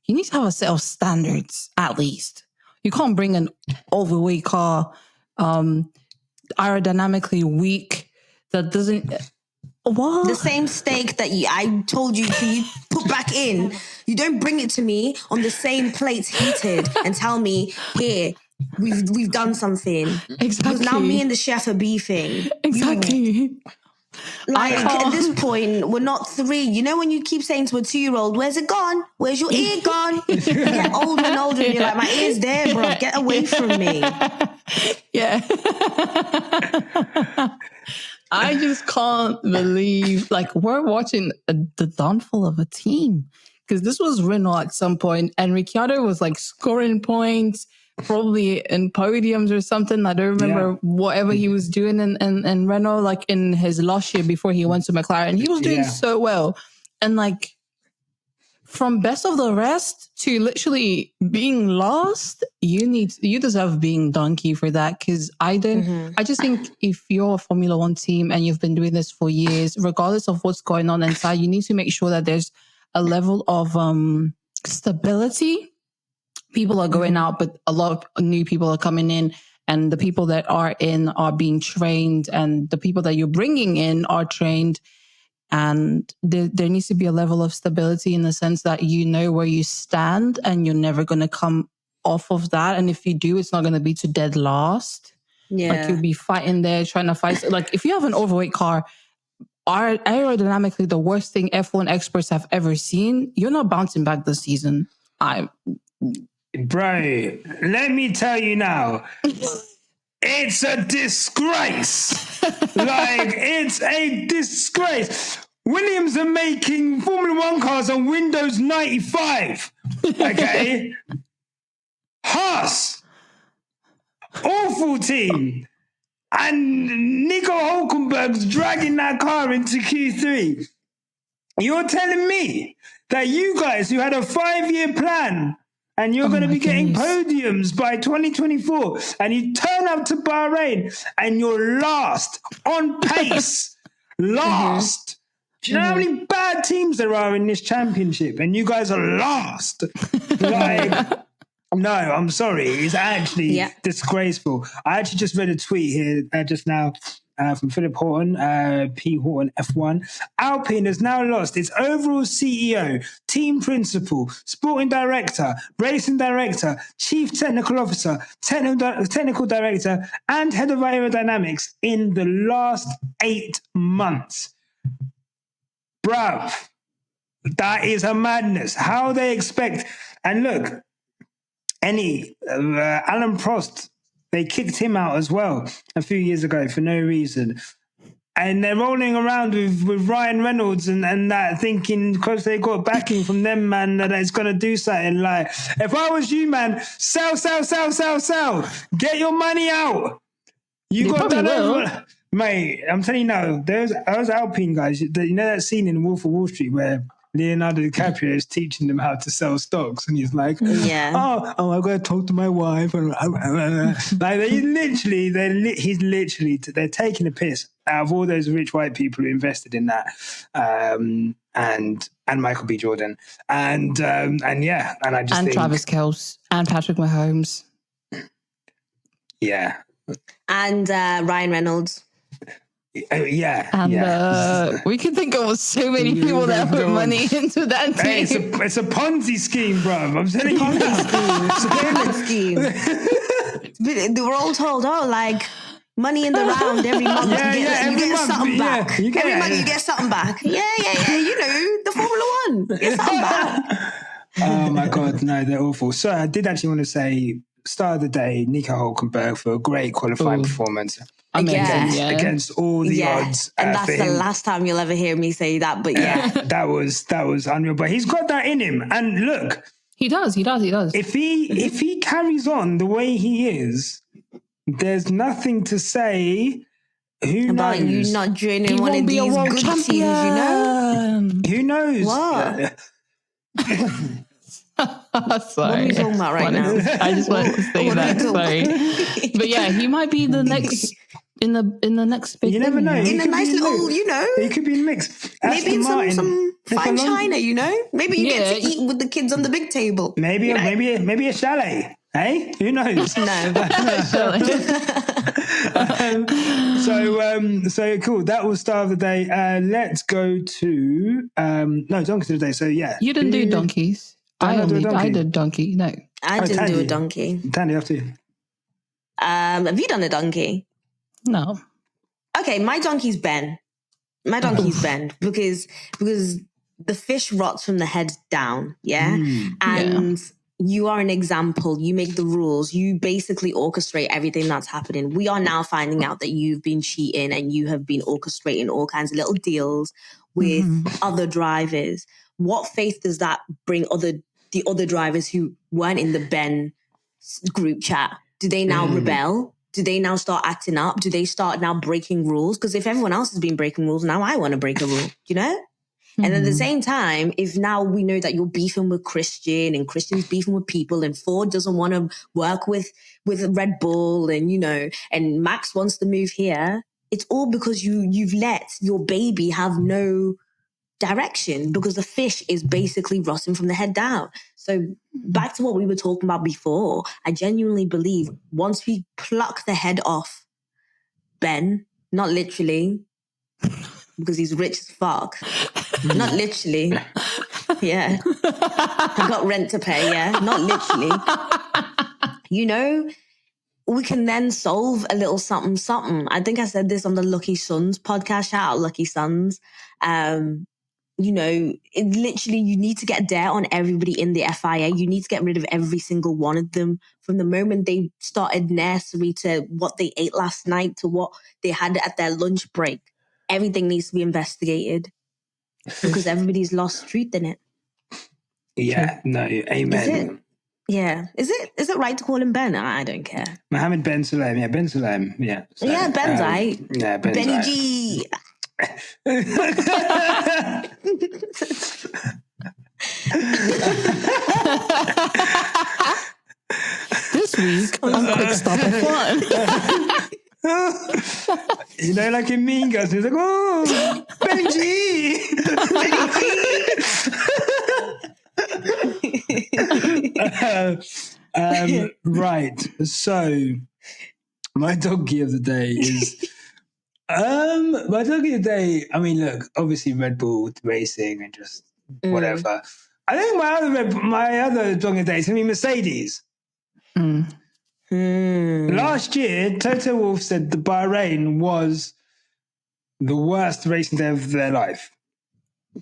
you need to have a set of standards, at least. You can't bring an overweight car, aerodynamically weak, that doesn't... What? The same steak that I told you to put back in. You don't bring it to me on the same plates heated and tell me, here, we've done something. Exactly. Because now me and the chef are beefing. Exactly. Like, at this point, we're not 3. You know when you keep saying to a 2-year-old, where's it gone? Where's your ear gone? You get older and older and you're like, my ear's there, bro. Get away from me. Yeah. I just can't believe, like, we're watching the downfall of a team. Because this was Renault at some point, and Ricciardo was like scoring points, probably in podiums or something. I don't remember whatever he was doing in Renault, like in his last year before he went to McLaren. He was doing so well. And like, from best of the rest to literally being lost, you deserve being donkey for that. Because I just think if you're a Formula One team and you've been doing this for years, regardless of what's going on inside, you need to make sure that there's a level of stability. People are going out, but a lot of new people are coming in, and the people that are in are being trained, and the people that you're bringing in are trained. And there needs to be a level of stability in the sense that you know where you stand and you're never going to come off of that. And if you do, it's not going to be to dead last. Yeah. Like you'll be fighting there, trying to fight. Like if you have an overweight car, aerodynamically the worst thing F1 experts have ever seen, you're not bouncing back this season. Bro, let me tell you now, it's a disgrace. Like, it's a disgrace. Williams are making Formula One cars on Windows 95. Okay? Haas, awful team. And Nico Hulkenberg's dragging that car into Q3. You're telling me that you guys who had a 5-year plan and you're going to be getting podiums by 2024 and you turn up to Bahrain and you're last on pace. Last. Do you know how many bad teams there are in this championship and you guys are last? Like... No, I'm sorry. It's actually disgraceful. I actually just read a tweet here just now from Philip Horton, P. Horton F1. Alpine has now lost its overall CEO, team principal, sporting director, racing director, chief technical officer, technical director, and head of aerodynamics in the last 8 months. Bruv, that is a madness. How they expect... And look... Alan Prost, they kicked him out as well a few years ago for no reason. And they're rolling around with Ryan Reynolds and that, thinking because they got backing from them, man, that it's going to do something. Like, if I was you, man, sell. Get your money out. You got done over. Mate, I'm telling you now, those Alpine guys, you know that scene in Wolf of Wall Street where Leonardo DiCaprio is teaching them how to sell stocks, and he's like, "Oh, I gotta talk to my wife." And like they're taking a piss out of all those rich white people who invested in that, and Michael B. Jordan, and I just think Travis Kelce and Patrick Mahomes, and Ryan Reynolds. And we can think of so many people that put money into that team. Hey, it's a Ponzi scheme, bro. I'm telling you now. It's a pyramid scheme. They were all told, money in the round every month. You get something back. Every month you get something back. Yeah. You know, the Formula One. Get something back. Oh my God, no, they're awful. So I did actually want to say, start of the day, Nico Hulkenberg for a great qualifying performance. Against all the odds. And that's the last time you'll ever hear me say that, but that was unreal. But he's got that in him. And look, he does. If he carries on the way he is, there's nothing to say. Who about knows? You not joining one of these good champion. teams, you know? Who knows? What? Sorry. What are we talking about right now? I just wanted to say that. Sorry. But yeah, he might be the next in the next big You never know. In a nice little, you know. He could be in the mix. Maybe in some fine china, you know? Maybe you get to eat with the kids on the big table. Maybe a chalet. Hey, who knows? No. So cool. That was star of the day. Let's go to donkeys of the day. So yeah, You didn't do donkeys. I did donkey. No, I didn't do a donkey. Thandie, after you. Have you done a donkey? no. Okay, my donkey's Ben. My donkey's Ben because the fish rots from the head down, and you are an example. You make the rules. You basically orchestrate everything that's happening. We are now finding out that you've been cheating and you have been orchestrating all kinds of little deals with other drivers. What faith does that bring the other drivers who weren't in the Ben group chat? Do they now rebel? Do they now start acting up? Do they start now breaking rules? Because if everyone else has been breaking rules, now I want to break a rule, you know? And at the same time, if now we know that you're beefing with Christian and Christian's beefing with people and Ford doesn't want to work with Red Bull and, you know, and Max wants to move here, it's all because you've let your baby have no direction because the fish is basically rotting from the head down. So back to what we were talking about before, I genuinely believe once we pluck the head off Ben, not literally, because he's rich as fuck, not literally, yeah, I got rent to pay, yeah, not literally, you know, we can then solve a little something. I think I said this on the Lucky Sons podcast, shout out Lucky Sons. You know, it literally, you need to get dirt on everybody in the FIA. You need to get rid of every single one of them from the moment they started nursery to what they ate last night to what they had at their lunch break. Everything needs to be investigated because everybody's lost truth in it. Yeah, no, amen. Is it right to call him Ben? I don't care. Mohammed Ben Sulayem, yeah, Ben Sulayem, yeah. So, yeah, Ben's right. Yeah, Ben's Benny right. G. This week on Quick Stop F1. You know, like in Mean Girls, he's like, oh, Benny G. Benny G. Right. So my donkey of the day is my donkey of the day. I mean, look, obviously Red Bull racing and just whatever. I think my other donkey of the day is gonna be Mercedes. Last year, Toto Wolff said the Bahrain was the worst racing day of their life.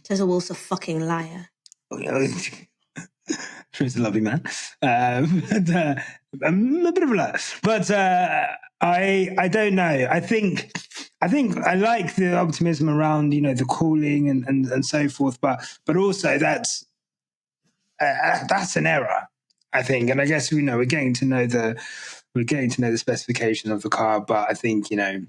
Toto Wolff's a fucking liar. Sure, he's a lovely man. I'm a bit of a liar. But I don't know. I think I like the optimism around, you know, the cooling and so forth, but also that's an error, I think. And I guess, you know, we're getting to know the specification of the car, but I think, you know,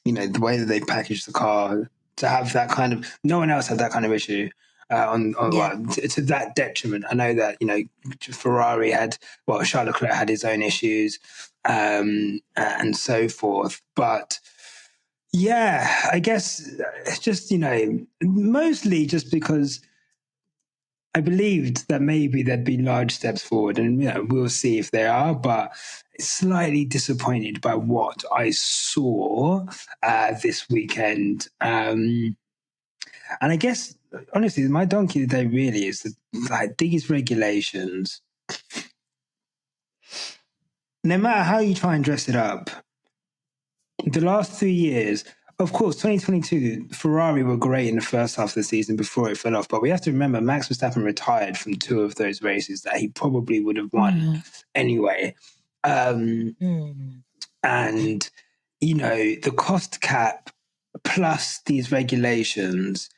the way that they packaged the car to have that kind of, no one else had that kind of issue to that detriment. I know that, you know, Ferrari Charles Leclerc had his own issues and so forth. But yeah, I guess it's just, you know, mostly just because I believed that maybe there'd be large steps forward, and you know, we'll see if they are, but slightly disappointed by what I saw this weekend. And I guess, honestly, my donkey of the day really is like these regulations. No matter how you try and dress it up, the last 3 years, of course, 2022, Ferrari were great in the first half of the season before it fell off. But we have to remember, Max Verstappen retired from 2 of those races that he probably would have won anyway. And, you know, the cost cap plus these regulations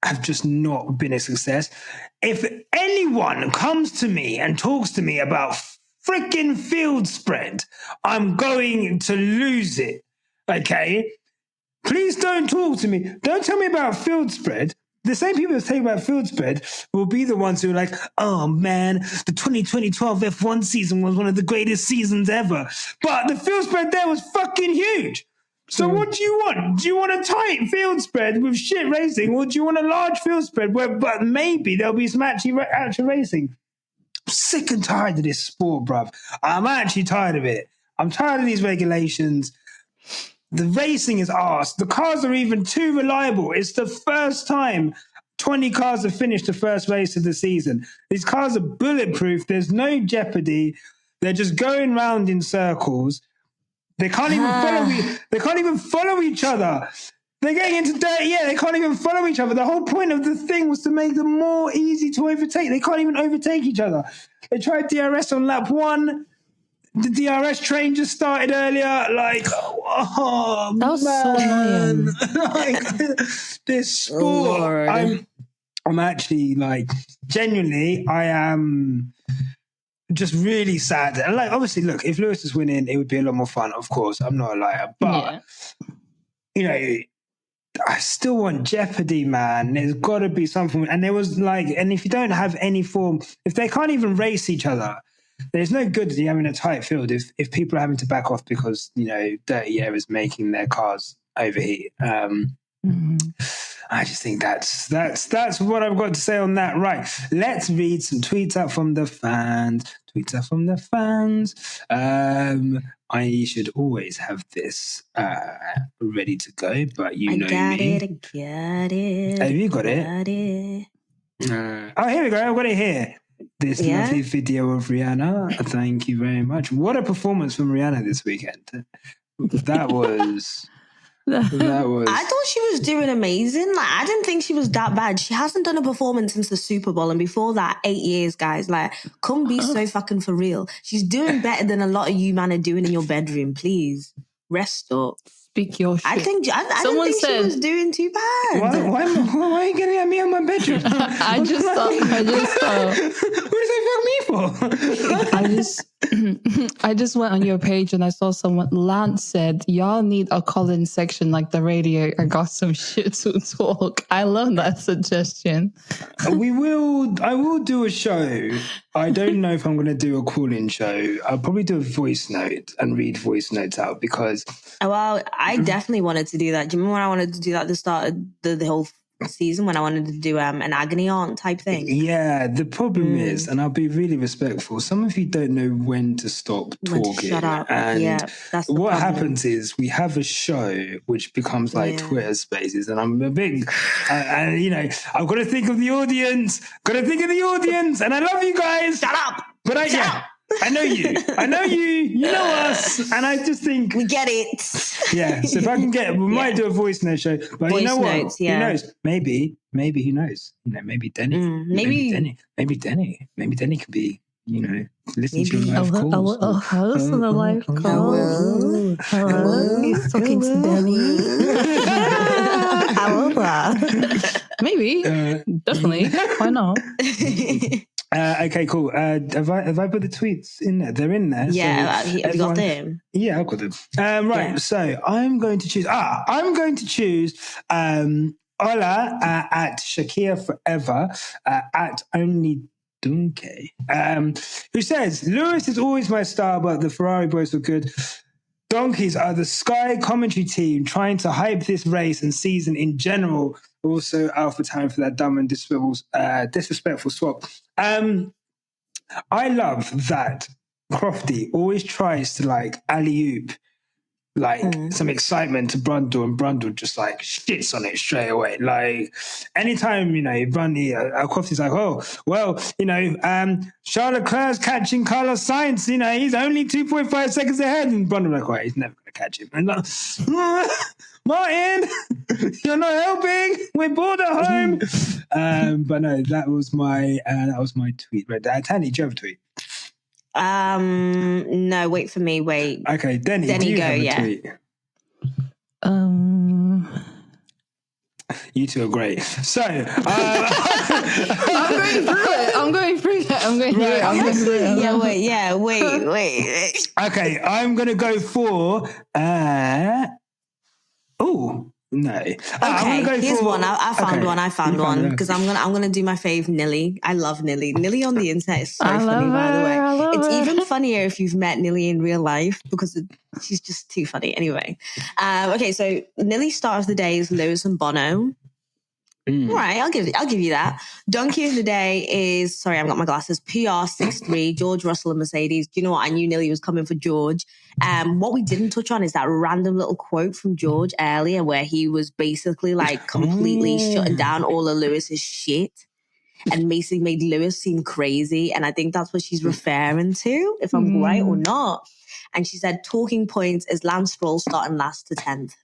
have just not been a success. If anyone comes to me and talks to me about freaking field spread, I'm going to lose it. Okay? Please don't talk to me. Don't tell me about field spread. The same people that tell you about field spread will be the ones who are like, oh man, the 2012 F1 season was one of the greatest seasons ever. But the field spread there was fucking huge. So what do you want? Do you want a tight field spread with shit racing, or do you want a large field spread but maybe there'll be some actual racing? sick and tired of this sport, bruv. I'm actually tired of it. I'm tired of these regulations. The racing is arse. The cars are even too reliable. It's the first time 20 cars have finished the first race of the season. These cars are bulletproof. There's no jeopardy. They're just going round in circles. They can't even they can't even follow each other. They're getting into dirty. Yeah, they can't even follow each other. The whole point of the thing was to make them more easy to overtake. They can't even overtake each other. They tried DRS on lap 1. The DRS train just started earlier. Like, oh, that was man. so annoying. Like, this sport. I'm actually like, genuinely, I am just really sad. And like, obviously, look, if Lewis is winning, it would be a lot more fun. Of course, I'm not a liar, but you know, I still want jeopardy, man. There's got to be something. And there was like, and if you don't have any form, if they can't even race each other. There's no good in having a tight field if people are having to back off because, you know, dirty air is making their cars overheat. I just think that's what I've got to say on that. Right. Let's read some tweets out from the fans. I should always have this ready to go, but you know me. I got it. Have you got it? Oh, here we go. I've got it here. This lovely video of Rihanna. Thank you very much. What a performance from Rihanna this weekend. That was... I thought she was doing amazing. Like, I didn't think she was that bad. She hasn't done a performance since the Super Bowl. And before that, 8 years, guys. Like, come be so fucking for real. She's doing better than a lot of you man are doing in your bedroom. Please, rest up. Speak your shit. I didn't think she was doing too bad. Why are you getting at me on my bedroom? I just thought. What does that fuck me for? I just went on your page and I saw someone. Lance said, "Y'all need a call-in section like the radio. I got some shit to talk." I love that suggestion. I will do a show. I don't know if I'm going to do a call-in show. I'll probably do a voice note and read voice notes out because... Well, I definitely wanted to do that. Do you remember when I wanted to do that at the start of the whole season when I wanted to do an agony aunt type thing? Yeah, the problem is, and I'll be really respectful, some of you don't know when to stop talking. Shut up. And that's the what problem. happens is we have a show which becomes like Twitter Spaces, and I'm a big, and you know, I've got to think of the audience, and I love you guys. Shut up. But I know you. You know us. And I just think... We get it. Yeah. So if I can we might do a voice note show. But voice you know what? notes, yeah. Who knows? Maybe, who knows? You know, maybe Deni. Maybe Deni could be, you know, listen to your live calls. I'll host on the live call. Hello. He's talking to Deni. I will laugh. Maybe. Definitely. Why not? Okay, cool. Have I put the tweets in there? They're in there. Yeah, have you got them? Yeah, I've got them. Right, yeah. So I'm going to choose. Ola at Shakir Forever at Only Dunke, who says Lewis is always my star, but the Ferrari boys were good. Donkeys are the Sky commentary team trying to hype this race and season in general. Also, Alpha Time for that dumb and disrespectful swap. I love that Crofty always tries to like alley-oop some excitement to Brundle, and Brundle just like shits on it straight away. Like anytime, you know, Crofty's like, oh, well, you know, Charles Leclerc's catching Carlos Sainz, you know, he's only 2.5 seconds ahead, and Brundle like, well, he's never going to catch him. And like, Martin, you're not helping. We're bored at home. But no, that was my tweet. Right there. Thandie, do you have a tweet? No, wait for me. Wait. Okay, Deni, do you have a tweet? You two are great. So I'm going through it. Wait. Okay, I'm gonna go for no. Okay, here's one. I found one because I'm gonna do my fave, Nilly. I love Nilly. Nilly on the internet is so funny, by the way. It's even funnier if you've met Nilly in real life because she's just too funny. Anyway, okay, so Nilly's start of the day is Lewis and Bono. All right, I'll give you that. Donkey of the day is, sorry, I've got my glasses, PR63, George Russell and Mercedes. Do you know what? I knew Nilly was coming for George. What we didn't touch on is that random little quote from George earlier where he was basically like completely shutting down all of Lewis's shit and basically made Lewis seem crazy. And I think that's what she's referring to, if I'm right or not. And she said, talking points is Lance Stroll starting last to 10th.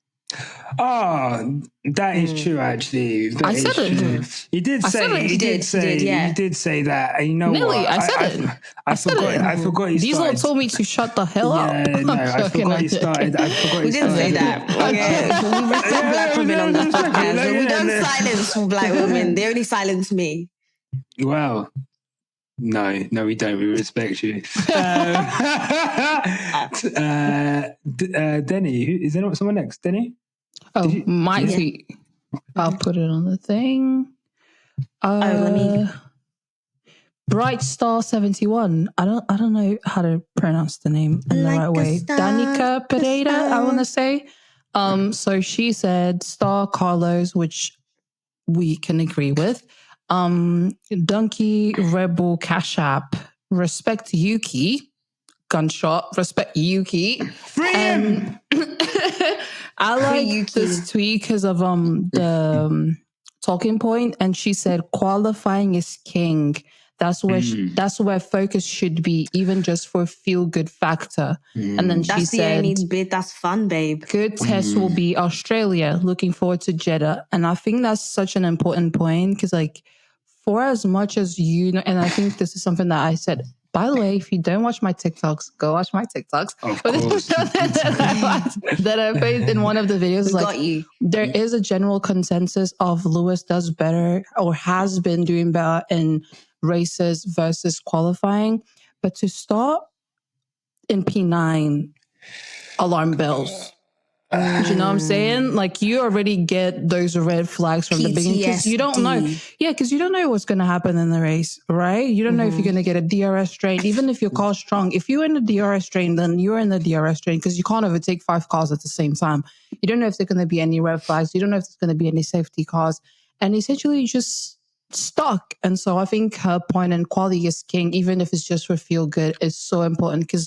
Oh, that is true. Actually, that I is said it. true. You did say. You did say that. And you know Nilly, what? I said it. I forgot. I forgot you Diesel started. told me to shut the hell up. Yeah, no, I forgot you started. I forgot We you didn't say started. that. Okay. We respect black women on this podcast. We don't silence black women. They only silence me. Well, no, we don't. We respect you. Deni, is there not someone next? Deni? Oh, my tweet. I'll put it on the thing. Let me. Bright Star 71. I don't know how to pronounce the name in the right way. Danica Pereira, I want to say. So she said Star Carlos, which we can agree with. Donkey Rebel Cash App. Respect Yuki. Gunshot. Respect Yuki. Free him! I like this tweet because of the talking point, and she said qualifying is king. That's where that's where focus should be, even just for feel good factor. And then she said, the only bit that's fun, babe. Good test will be Australia. Looking forward to Jeddah. And I think that's such an important point because, like, for as much as you know, and I think this is something that I said. By the way, if you don't watch my TikToks, go watch my TikToks. But this is something that I faced in one of the videos. Like, there is a general consensus of Lewis does better or has been doing better in races versus qualifying. But to start in P9, alarm bells. Do you know what I'm saying? Like, you already get those red flags from the beginning because you don't know. Yeah, because you don't know what's going to happen in the race, right? You don't know if you're going to get a DRS train. Even if your car's strong, if you're in the DRS train, then you're in the DRS train because you can't overtake 5 cars at the same time. You don't know if there's going to be any red flags. You don't know if there's going to be any safety cars. And essentially, you're just stuck. And so I think her point in quality is king, even if it's just for feel good, is so important because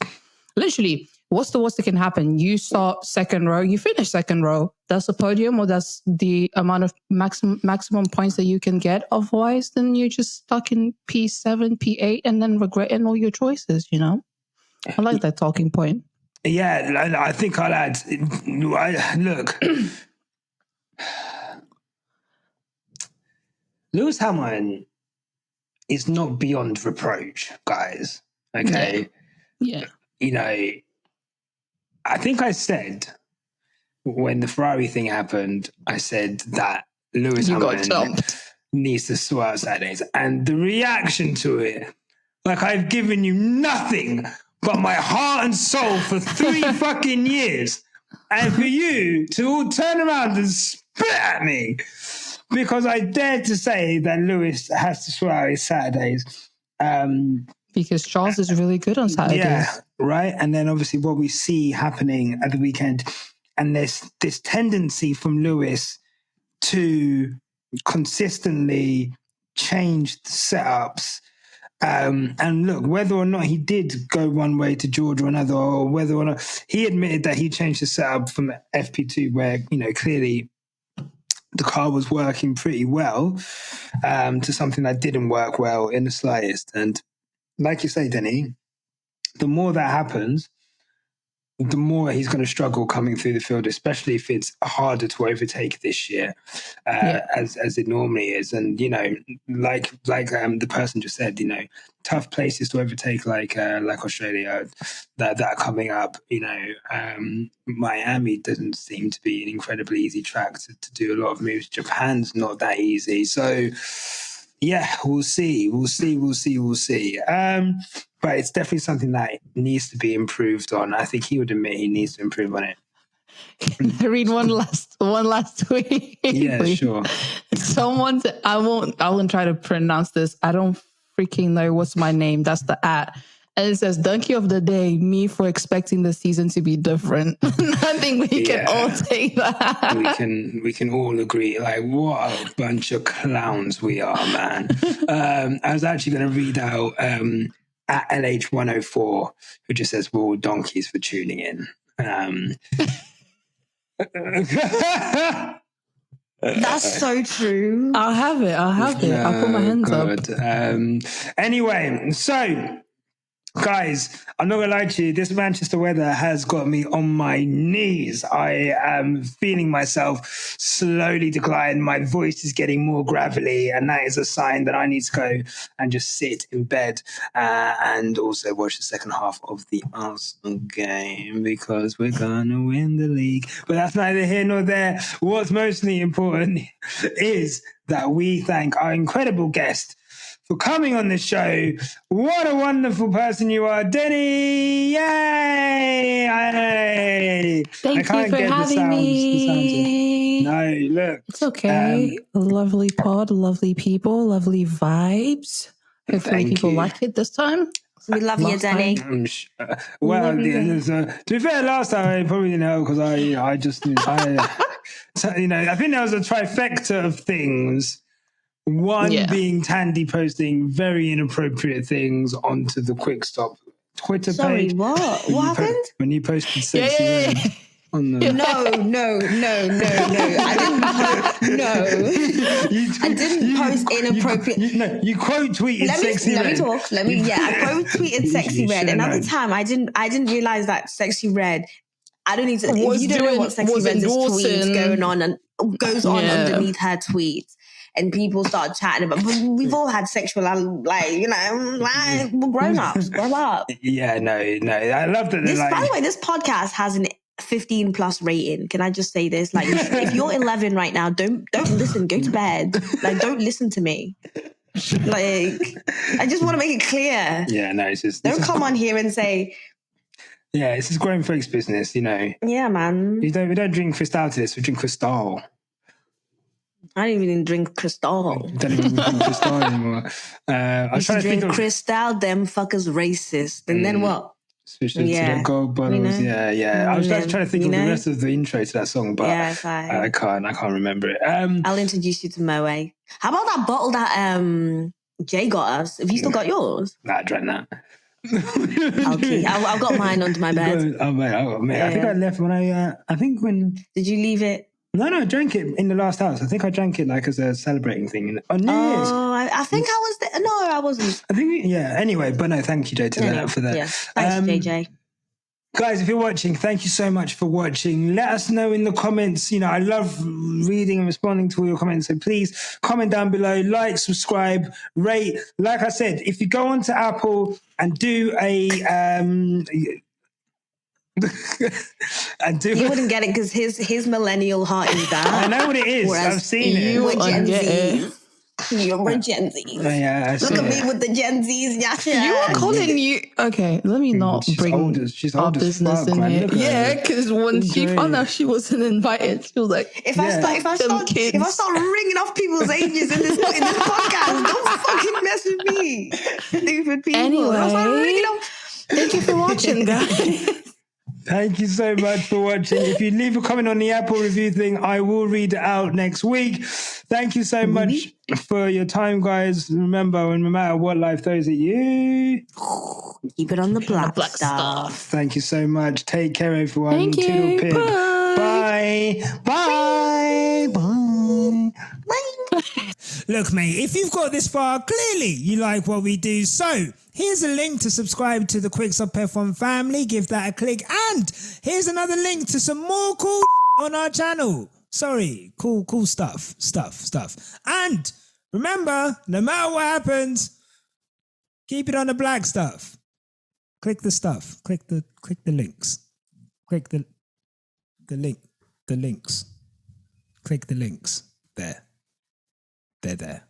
literally, what's the worst that can happen? You start second row, you finish second row. That's a podium, or that's the amount of maximum points that you can get. Otherwise, then you're just stuck in P7, P8, and then regretting all your choices, you know? I like that talking point. Yeah, I think I'll add, look, Lewis Hamilton is not beyond reproach, guys. Okay? Yeah. You know, I think I said when the Ferrari thing happened, I said that Lewis Hamilton needs to sort out Saturdays. And the reaction to it, like, I've given you nothing but my heart and soul for 3 fucking years. And for you to all turn around and spit at me because I dared to say that Lewis has to sort out his Saturdays. Because Charles is really good on Saturdays. Yeah, right? And then obviously what we see happening at the weekend, and there's this tendency from Lewis to consistently change the setups. And look, whether or not he did go one way to Georgia or another, or whether or not he admitted that he changed the setup from FP2 where, you know, clearly the car was working pretty well to something that didn't work well in the slightest. And like you say, Deni, the more that happens, the more he's going to struggle coming through the field, especially if it's harder to overtake this year, as it normally is. And, you know, like the person just said, you know, tough places to overtake, like Australia that are coming up. You know, Miami doesn't seem to be an incredibly easy track to do a lot of moves. Japan's not that easy. So, yeah, we'll see. But it's definitely something that needs to be improved on. I think he would admit he needs to improve on it. Can I read one last tweet? Yeah, please? Sure. Someone, I won't try to pronounce this. I don't freaking know what's my name. That's the @ And it says, donkey of the day, me for expecting the season to be different. I think we can all take that. We can all agree. Like, what a bunch of clowns we are, man. I was actually going to read out at LH104, who just says, we're all donkeys for tuning in. That's so true. I'll have it. I'll put my hands up. Anyway, so guys, I'm not gonna lie to you, this Manchester weather has got me on my knees. I am feeling myself slowly decline. My voice is getting more gravelly, and that is a sign that I need to go and just sit in bed and also watch the second half of the Arsenal game, because we're gonna win the league. But that's neither here nor there. What's mostly important is that we thank our incredible guest for coming on the show. What a wonderful person you are, Deni! Yay! Thank you for having me. No, look. It's okay. Lovely pod, lovely people, lovely vibes. Hopefully people like it this time. We love you, Deni. To be fair, last time I probably didn't know, because I think there was a trifecta of things. One being Thandie posting very inappropriate things onto the Quick Stop Twitter page. Sorry, what? What happened? When you posted sexy red on the... No. I didn't post inappropriate. You quote tweeted sexy red. Let me talk. I quote tweeted sexy red, and at the time I didn't realize that sexy red. I don't need to. If you don't know what sexy red's tweets going on and goes on underneath her tweets. And people start chatting about, but we've all had sexual, we're grown-ups, grow up. Yeah, no. I love that. By the way, this podcast has an 15 plus rating. Can I just say this? Like, if you're 11 right now, don't listen. Go to bed. Like, don't listen to me. Like, I just want to make it clear. Yeah, no, it's just... Don't come on here and say... Yeah, it's this grown folks business, you know. Yeah, man. We don't drink Cristal to this, we drink Cristal. I don't even drink Cristal. Don't even drink Cristal anymore. I was trying to drink think of Cristal, them fuckers racist. And then what? Switch to the gold bottles. You know? Yeah. I was trying to think of the rest of the intro to that song, but I can't remember it. I'll introduce you to Moe. How about that bottle that Jay got us? Have you still got yours? Nah, I drank that. Okay, I've got mine under my bed. Oh, mate. I think I left when Did you leave it? No, I drank it in the last house. I think I drank it like as a celebrating thing on New Year's. Oh, I think I was there. No, I wasn't. I think, anyway, but no, thank you, Jay, for that. Yeah. Thanks, JJ. Guys, if you're watching, thank you so much for watching. Let us know in the comments. You know, I love reading and responding to all your comments. So please comment down below, like, subscribe, rate. Like I said, if you go onto Apple and do a... You wouldn't get it because his millennial heart is that. I know what it is. I've seen it. You were Gen Z. You were Gen Z. Yeah, look at me with the Gen Zs, Nyasha. You were calling you... Okay, let me not bring our business in here. Yeah, because when she found out she wasn't invited, she was like, if I start ringing off people's ages in this podcast, don't fucking mess with me, stupid people. Anyway, thank you for watching, guys. Thank you so much for watching. If you leave a comment on the Apple review thing, I will read it out next week. Thank you so much for your time, guys. Remember, no matter what life throws at you, keep it on the black stuff. Thank you so much. Take care, everyone. Thank you. Bye. Bye. Bye. Look, mate, if you've got this far, clearly you like what we do. So here's a link to subscribe to the Quick Stop F1 family. Give that a click. And here's another link to some more cool on our channel. Sorry, cool stuff. And remember, no matter what happens, keep it on the black stuff. Click the stuff. Click the links. Click the links. Click the links. There. They're there.